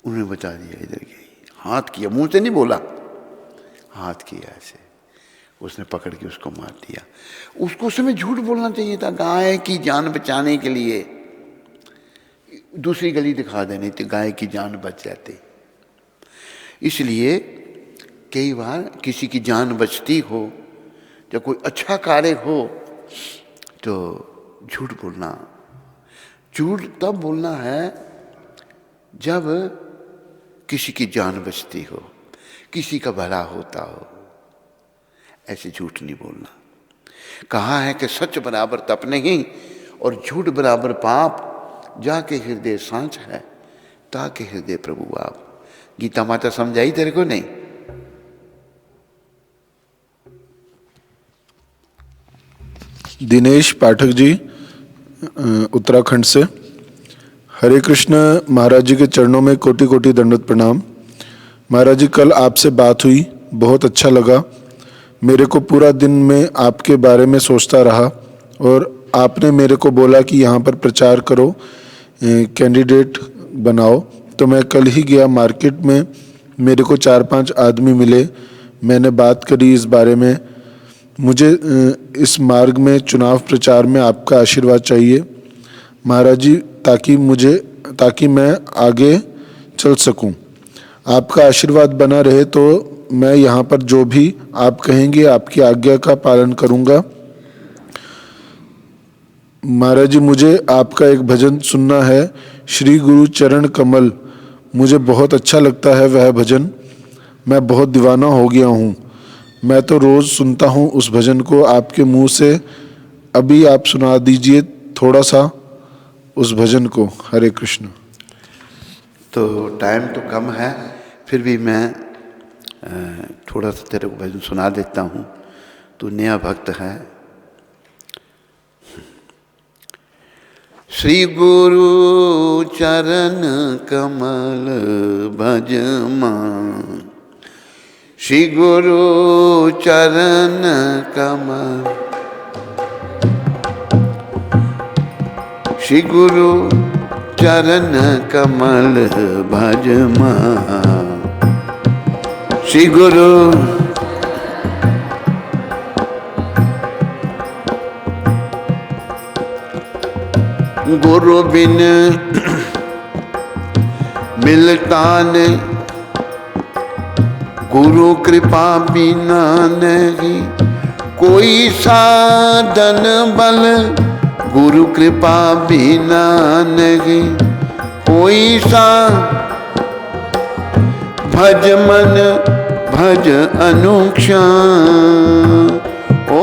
उन्होंने बता दिया इधर गई। हाथ किया, मुंह से नहीं बोला, हाथ किया ऐसे, उसने पकड़ के उसको मार दिया। उसको उस समय झूठ बोलना चाहिए था, गाय की जान बचाने के लिए दूसरी गली दिखा देनी थी, गाय की जान बच जाती। इसलिए कई बार किसी की जान बचती हो, जब कोई अच्छा कार्य हो तो झूठ बोलना। झूठ तब बोलना है जब किसी की जान बचती हो, किसी का भला होता हो, ऐसे झूठ नहीं बोलना। कहा है कि सच बराबर तप नहीं और झूठ बराबर पाप, जाके हृदय सांच है ताके हृदय प्रभु आप। गीता माता समझाई तेरे को नहीं? दिनेश पाठक जी उत्तराखंड से, हरे कृष्ण महाराज जी के चरणों में कोटि कोटि दंडवत प्रणाम। महाराज जी, कल आपसे बात हुई, बहुत अच्छा लगा। मेरे को पूरा दिन में आपके बारे में सोचता रहा और आपने मेरे को बोला कि यहाँ पर प्रचार करो, कैंडिडेट बनाओ। तो मैं कल ही गया मार्केट में, मेरे को 4-5 आदमी मिले, मैंने बात करी इस बारे में। मुझे इस मार्ग में चुनाव प्रचार में आपका आशीर्वाद चाहिए महाराज जी, ताकि मैं आगे चल सकूं। आपका आशीर्वाद बना रहे तो मैं यहाँ पर जो भी आप कहेंगे आपकी आज्ञा का पालन करूँगा। महाराज जी, मुझे आपका एक भजन सुनना है, श्री गुरु चरण कमल। मुझे बहुत अच्छा लगता है वह भजन, मैं बहुत दीवाना हो गया हूँ। मैं तो रोज़ सुनता हूँ उस भजन को आपके मुंह से। अभी आप सुना दीजिए थोड़ा सा उस भजन को। हरे कृष्ण। तो टाइम तो कम है, फिर भी मैं थोड़ा सा तेरे को भजन सुना देता हूँ। तू नया भक्त है। श्री गुरु चरण कमल भज मान, श्री गुरु चरण कमल, श्री गुरु चरण कमल भज मान, श्री गुरु गुरु बिन मिलता नहीं, गुरु कृपा बिना नहीं कोई साधन बल, गुरु कृपा बिना नहीं कोई सा। भज मन भज अनुक्षण, ओ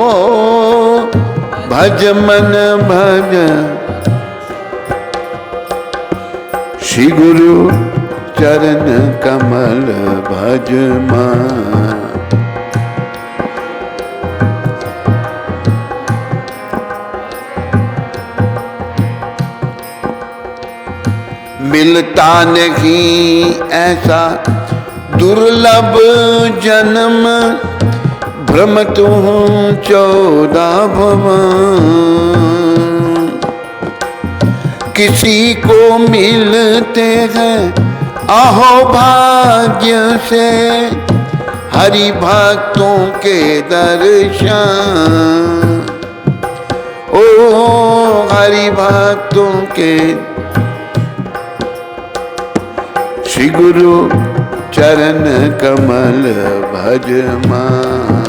भज मन भज, श्री गुरु चरण कमल भज मान। मिलता नहीं ऐसा दुर्लभ जन्म, भ्रमत हूँ 14 भुवन। किसी को मिलते हैं अहो भाग्य से, हरि भक्तों के दर्शन, ओ हरि भक्तों के। श्री गुरु चरण कमल भज मान,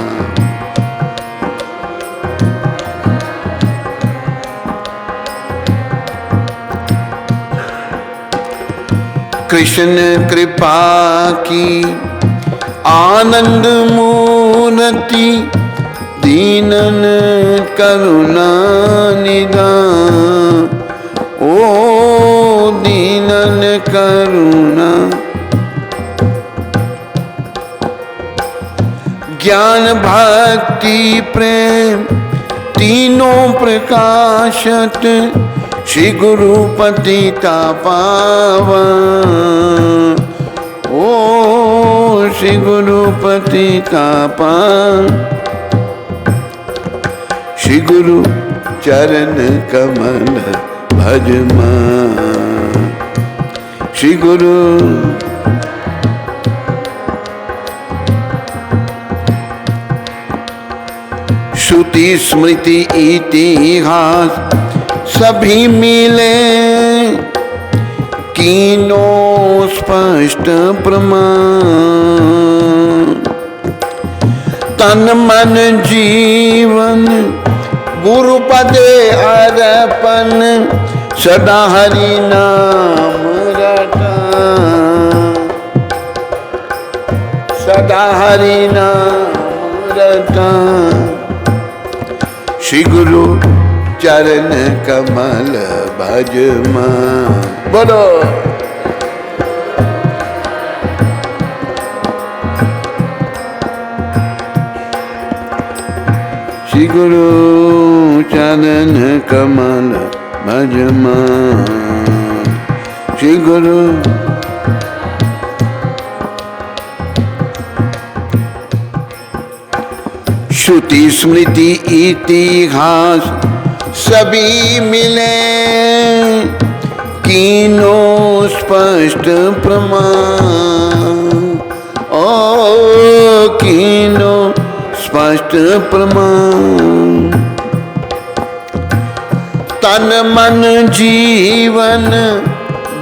कृष्ण कृपा की आनंद मूर्ति, दीनन करुणा निदान, ओ दीनन करुणा। ज्ञान भक्ति प्रेम तीनों प्रकाशत, श्री गुरु पतिता पावन, ओ श्री गुरु पतिता पावन। श्री गुरु चरण कमल भज मान, श्री गुरु श्रुति स्मृति इतिहास सभी मिले, कीनों स्पष्ट प्रमाण। तन मन जीवन गुरु पदे अर्पण, सदा हरि नाम रटा, सदा हरि नाम रटा। श्री गुरु चरण कमल भज मान, बोलो। श्री गुरु चरण कमल भज मान, श्री गुरु। श्रुति स्मृति इतिहास सभी मिले, कीनो स्पष्ट प्रमाण, ओ कीनो स्पष्ट प्रमाण। तन मन जीवन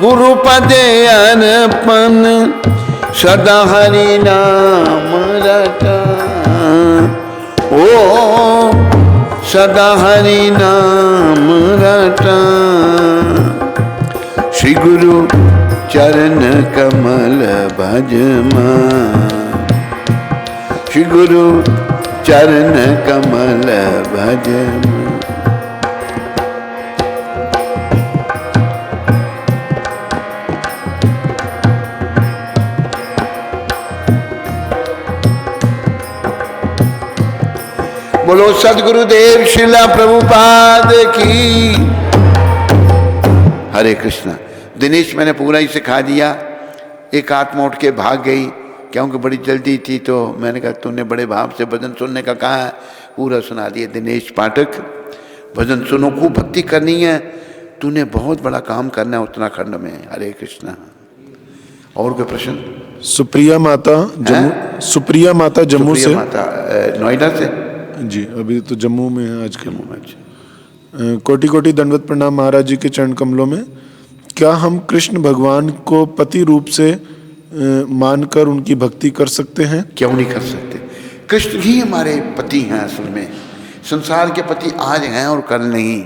गुरु पदे अर्पण, सदा हरि नाम रटा, ओ सदा हरि नाम रटा। श्री गुरु चरण कमल भज मान, श्री गुरु चरण कमल भज मान। बोलो सदगुरुदेव श्रीला प्रभुपाद की। हरे कृष्णा। दिनेश मैंने पूरा ही सिखा दिया, एक आत्मा उठ के भाग गई क्योंकि बड़ी जल्दी थी, तो मैंने कहा तूने बड़े भाव से भजन सुनने का कहा है, पूरा सुना दिया। दिनेश पाठक भजन सुनो, खूब भक्ति करनी है, तूने बहुत बड़ा काम करना है उत्तराखंड में। हरे कृष्णा। और कोई प्रश्न? सुप्रिया माता जम्मू, सुप्रिया माता जम्मू से, माता नोएडा से जी, अभी तो जम्मू में है आज के में। कोटि कोटि दंडवत प्रणाम महाराज जी के चरण कमलों में। क्या हम कृष्ण भगवान को पति रूप से मानकर उनकी भक्ति कर सकते हैं? क्यों नहीं कर सकते? कृष्ण ही हमारे पति हैं। असल में संसार के पति आज हैं और कल नहीं।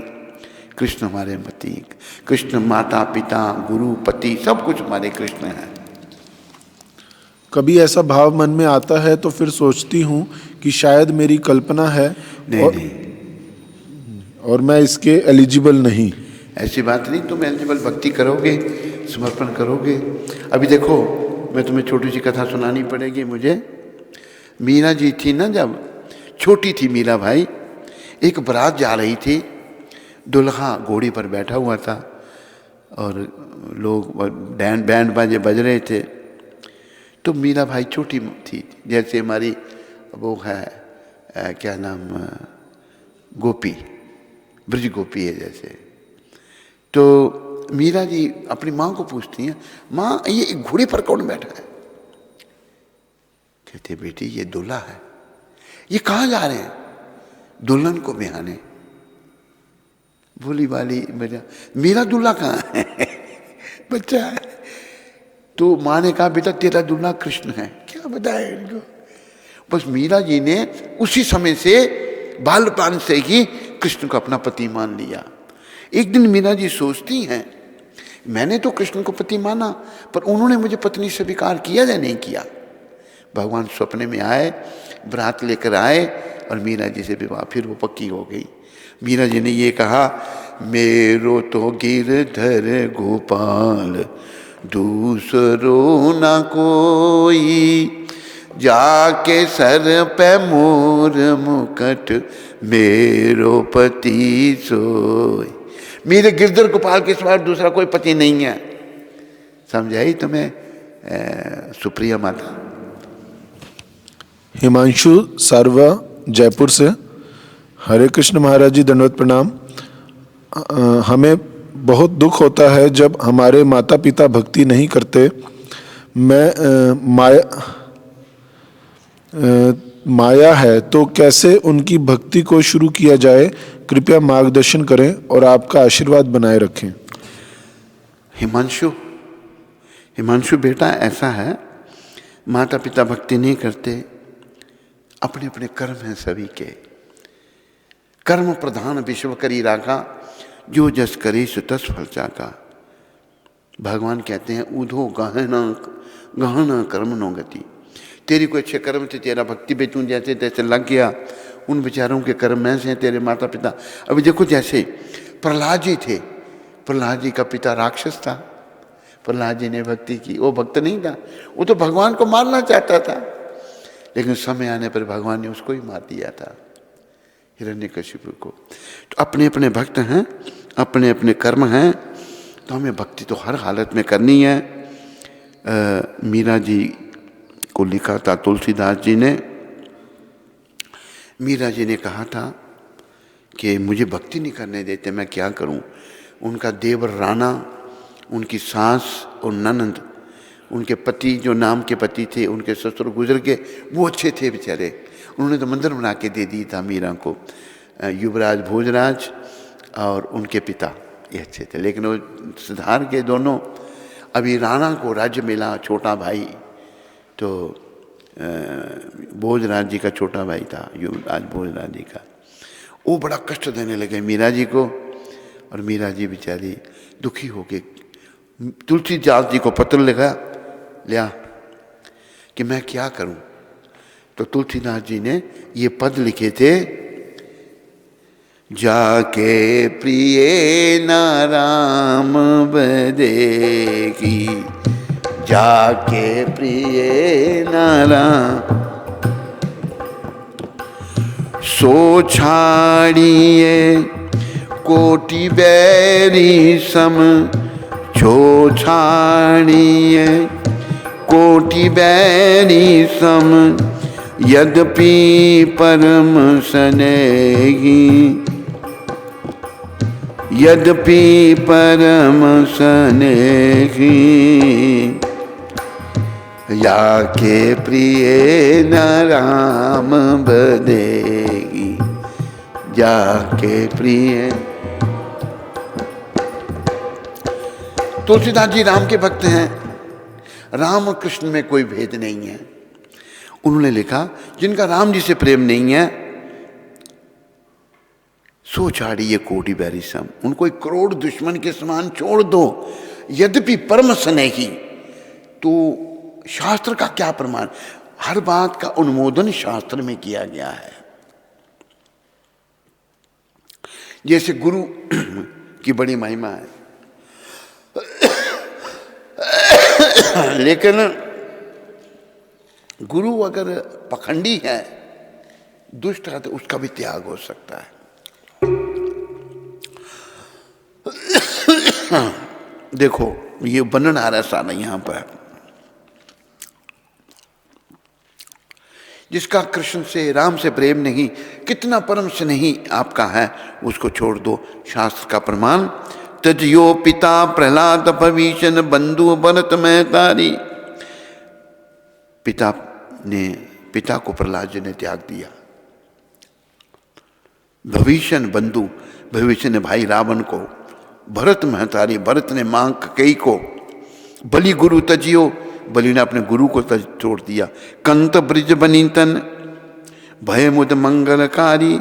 कृष्ण हमारे पति, कृष्ण माता पिता गुरु पति सब कुछ हमारे कृष्ण हैं। कभी ऐसा भाव मन में आता है तो फिर सोचती हूँ कि शायद मेरी कल्पना है, नहीं, और मैं इसके एलिजिबल नहीं। ऐसी बात नहीं, तुम एलिजिबल भक्ति करोगे, समर्पण करोगे। अभी देखो, मैं तुम्हें छोटी सी कथा सुनानी पड़ेगी मुझे। मीरा जी थी ना, जब छोटी थी मीरा भाई, एक बारात जा रही थी, दुल्हा घोड़ी पर बैठा हुआ था और लोग बैंड बाजे बज रहे थे। तो मीरा भाई छोटी थी, जैसे हमारी वो है क्या नाम, गोपी, ब्रज गोपी है जैसे। तो मीरा जी अपनी माँ को पूछती हैं, माँ ये घोड़े पर कौन बैठा है? कहते बेटी ये दूल्हा है। ये कहाँ जा रहे हैं? दुल्हन को बिहाने। भोली वाली मेरा दूल्हा कहाँ है? बच्चा है। तो माँ ने कहा बेटा तेरा दूल्हा कृष्ण है। क्या बताए इनको? बस मीरा जी ने उसी समय से बालपन से ही कृष्ण को अपना पति मान लिया। एक दिन मीरा जी सोचती हैं, मैंने तो कृष्ण को पति माना, पर उन्होंने मुझे पत्नी स्वीकार किया या नहीं किया। भगवान सपने में आए, बरात लेकर आए और मीरा जी से विवाह फिर वो पक्की हो गई। मीरा जी ने ये कहा, मेरो तो गिरधर गोपाल दूसरो ना कोई, जाके सर पे मोर मुकट मेरो पति सोई। मेरे गिरधर गोपाल के सिवा दूसरा कोई पति नहीं है। समझाई तुम्हें सुप्रिया माता? हिमांशु सारवा जयपुर से। हरे कृष्ण महाराज जी, दंडवत प्रणाम। हमें बहुत दुख होता है जब हमारे माता पिता भक्ति नहीं करते। माया है तो कैसे उनकी भक्ति को शुरू किया जाए? कृपया मार्गदर्शन करें और आपका आशीर्वाद बनाए रखें। हिमांशु बेटा, ऐसा है, माता पिता भक्ति नहीं करते, अपने अपने कर्म हैं सभी के। कर्म प्रधान विश्व करी राखा, जो जस करे सो तस फल चाका। भगवान कहते हैं, उधो गहना कर्म नो गति। तेरी कोई अच्छे कर्म थे, तेरा भक्ति पे तू जैसे तैसे लग गया, उन बेचारों के कर्म ऐसे हैं, तेरे माता पिता। अभी देखो, जैसे प्रहलाद जी थे, प्रहलाद जी का पिता राक्षस था, प्रहलाद जी ने भक्ति की, वो भक्त नहीं था, वो तो भगवान को मारना चाहता था, लेकिन समय आने पर भगवान ने उसको ही मार दिया था, हिरण्यकशिपु को। तो अपने अपने भक्त हैं, अपने अपने कर्म हैं, तो हमें भक्ति तो हर हालत में करनी है। मीरा जी को लिखा था तुलसीदास जी ने, मीरा जी ने कहा था कि मुझे भक्ति नहीं करने देते, मैं क्या करूं। उनका देवर राणा, उनकी सास और ननंद, उनके पति जो नाम के पति थे, उनके ससुर गुजर के, वो अच्छे थे बेचारे। उन्होंने तो मंदिर बना के दे दी था मीरा को। युवराज भोजराज और उनके पिता ये अच्छे थे, लेकिन वो सिद्धार्थ के दोनों, अभी राणा को राज्य मिला, छोटा भाई, तो भोजराज जी का छोटा भाई था युवराज भोजराज जी का, वो बड़ा कष्ट देने लगे मीरा जी को। और मीरा जी बेचारी दुखी हो गई। तुलसीदास जी को पत्र लिया कि मैं क्या करूं। तो तुलसीदास जी ने ये पद लिखे थे, जाके प्रिय न राम बदेगी, जाके प्रिय न राम सो छाड़िए कोटि बैरी सम, छो छाड़िए कोटि बैरी सम, यद्यपि परम सनेही, यद्यपि परम सनेही, याके प्रिय न राम बदेगी, जाके प्रिय। तुलसीदास जी राम के भक्त हैं, राम और कृष्ण में कोई भेद नहीं है। उन्होंने लिखा, जिनका राम जी से प्रेम नहीं है, सो छाड़िए कोटि बैरी सम, उनको एक करोड़ दुश्मन के समान छोड़ दो। यद्यपि परम स्नेही, तो शास्त्र का क्या प्रमाण, हर बात का अनुमोदन शास्त्र में किया गया है। जैसे गुरु की बड़ी महिमा है, लेकिन गुरु अगर पखंडी है, दुष्ट है, तो उसका भी त्याग हो सकता है। देखो ये वर्णन आ रहा है सारा यहां पर, जिसका कृष्ण से राम से प्रेम नहीं, कितना परम स्नेही आपका है, उसको छोड़ दो। शास्त्र का प्रमाण, तजयो पिता प्रहलाद भविष्य बंधु भरत महतारी, पिता को प्रहलाद जी ने त्याग दिया। भविष्य बंधु, भविष्य ने भाई रावण को, भरत महतारी, भरत ने मां कई को, बलि गुरु तजियो, बलि ने अपने गुरु को छोड़ दिया। कंत ब्रिज बनीतन भय मुद मंगलकारी,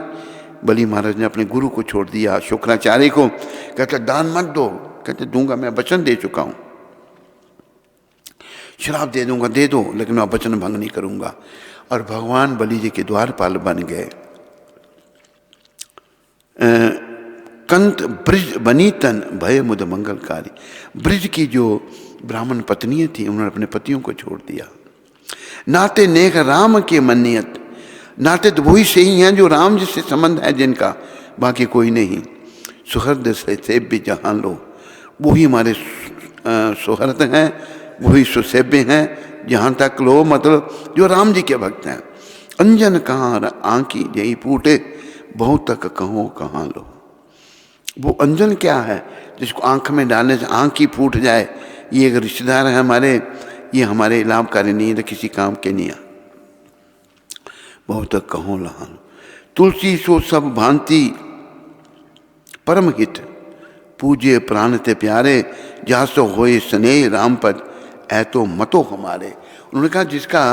बलि महाराज ने अपने गुरु को छोड़ दिया। शुक्राचार्य को कहते दान मत दो, कहते दूंगा, मैं वचन दे चुका हूं, श्राप दे दूंगा, दे दो, लेकिन मैं वचन भंग नहीं करूंगा। और भगवान बलि जी के द्वारपाल बन गए। कंत ब्रिज बनीतन भय मुद मंगलकारी, ब्रिज की जो ब्राह्मण पत्नियां थी, उन्होंने अपने पतियों को छोड़ दिया। नाते नेक राम के मन्नियत, नाते तो वही सही हैं जो राम जी से संबंध है जिनका, बाकी कोई नहीं। सुहृद से भी जहाँ लो, वही हमारे सुहृद हैं, वही सुसेव्य हैं जहाँ तक लो, मतलब जो राम जी के भक्त हैं। अंजन कहाँ आंकी यही फूटे, बहुत तक कहो कहाँ लो। वो अंजन क्या है, जिसको आंख में डालने से आंख ही फूट जाए, ये एक रिश्तेदार है हमारे, ये हमारे लाभकारी नहीं है, तो किसी काम के नहीं है। बहुत तक कहो लहान, तुलसी सो सब भांति परम हित, पूजे प्राण ते प्यारे, जा सो होए स्नेह राम पद, ऐ तो मतो हमारे। उन्होंने कहा जिसका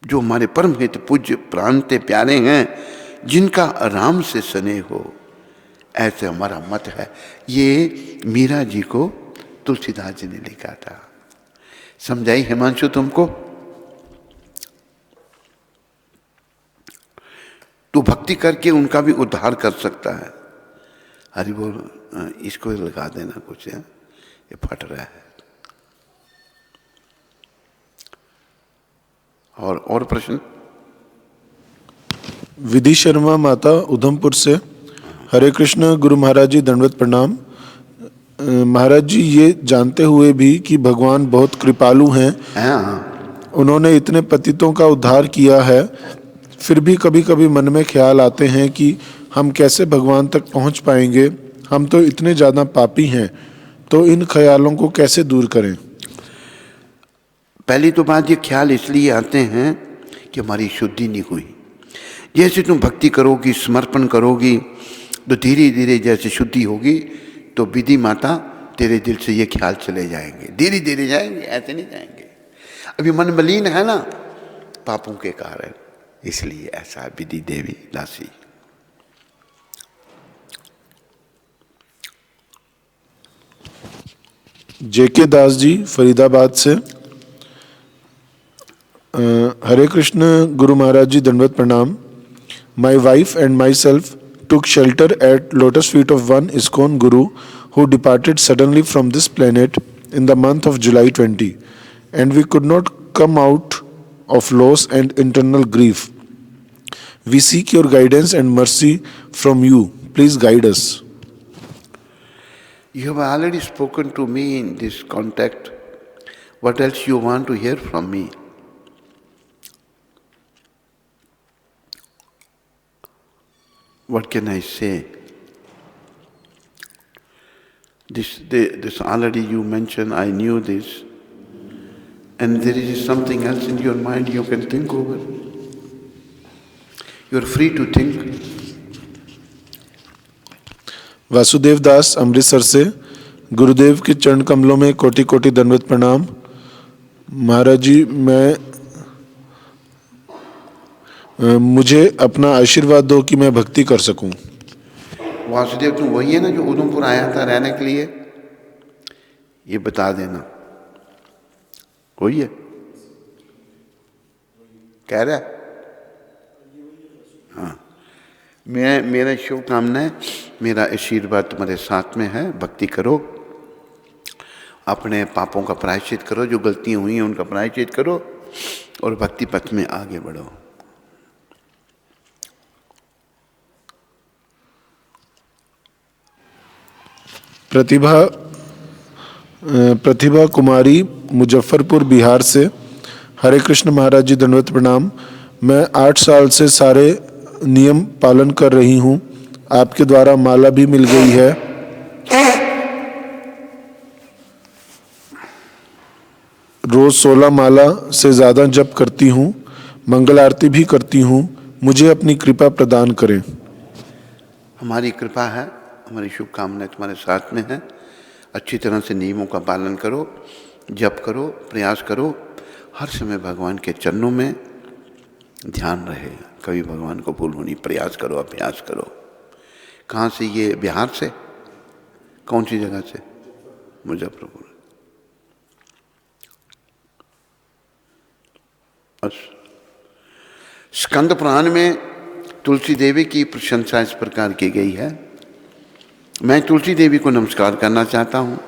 जो हमारे परम हित पूज्य प्राण ते प्यारे हैं, जिनका राम से स्नेह हो, ऐसे हमारा मत है। ये मीरा जी को तुलसीदास जी ने लिखा था। समझाई हिमांशु तुमको? तू भक्ति करके उनका भी उद्धार कर सकता है। हरि बोल, इसको लगा देना कुछ है, ये फट रहा है। और प्रश्न? विधि शर्मा माता उधमपुर से, हरे कृष्ण गुरु महाराज जी, दंडवत प्रणाम। महाराज जी, ये जानते हुए भी कि भगवान बहुत कृपालु हैं उन्होंने इतने पतितों का उद्धार किया है, फिर भी कभी कभी मन में ख्याल आते हैं कि हम कैसे भगवान तक पहुंच पाएंगे, हम तो इतने ज़्यादा पापी हैं। तो इन ख्यालों को कैसे दूर करें? पहली तो बात, ये ख्याल इसलिए आते हैं कि हमारी शुद्धि नहीं हुई। जैसे तुम भक्ति करोगी, समर्पण करोगी, तो धीरे धीरे जैसे शुद्धि होगी तो विधि माता तेरे दिल से ये ख्याल चले जाएंगे, धीरे धीरे जाएंगे, ऐसे नहीं जाएंगे। अभी मन मलिन है ना पापों के कारण, इसलिए ऐसा विधि देवी दासी। जेके दास जी फरीदाबाद से, हरे कृष्ण गुरु महाराज जी, दंडवत प्रणाम। My wife and my self took shelter at lotus feet of one ISKCON Guru who departed suddenly from this planet in the month of July 20, and we could not come out of loss and internal grief. We seek your guidance and mercy from you. Please guide us. You have already spoken to me in this contact. What else you want to hear from me? What can I say? This already you mentioned, I knew this. And there is something else in your mind you can think over. You are free to think. Vasudev Das Amritsar से, गुरुदेव के चरण कमलों में कोटि कोटि दंडवत प्रणाम। महाराज जी, मुझे अपना आशीर्वाद दो कि मैं भक्ति कर सकूं। वासुदेव तुम वही है ना जो उधमपुर आया था रहने के लिए? ये बता देना, वही है? कह रहा है? हाँ, मेरा शुभकामनाएं, मेरा आशीर्वाद तुम्हारे साथ में है। भक्ति करो, अपने पापों का प्रायश्चित करो, जो गलतियां हुई हैं उनका प्रायश्चित करो और भक्ति पथ में आगे बढ़ो। प्रतिभा कुमारी मुजफ्फरपुर बिहार से, हरे कृष्ण महाराज जी, दंडवत प्रणाम। मैं 8 साल से सारे नियम पालन कर रही हूँ। आपके द्वारा माला भी मिल गई है। रोज 16 माला से ज़्यादा जप करती हूँ, मंगल आरती भी करती हूँ। मुझे अपनी कृपा प्रदान करें। हमारी कृपा है, हमारी शुभकामनाएं तुम्हारे साथ में है। अच्छी तरह से नियमों का पालन करो, जप करो, प्रयास करो, हर समय भगवान के चरणों में ध्यान रहे, कभी भगवान को भूलो नहीं। प्रयास करो, अभ्यास करो। कहाँ से? ये बिहार से? कौन सी जगह से? मुजफ्फरपुर। स्कंद पुराण में तुलसी देवी की प्रशंसा इस प्रकार की गई है। मैं तुलसी देवी को नमस्कार करना चाहता हूँ।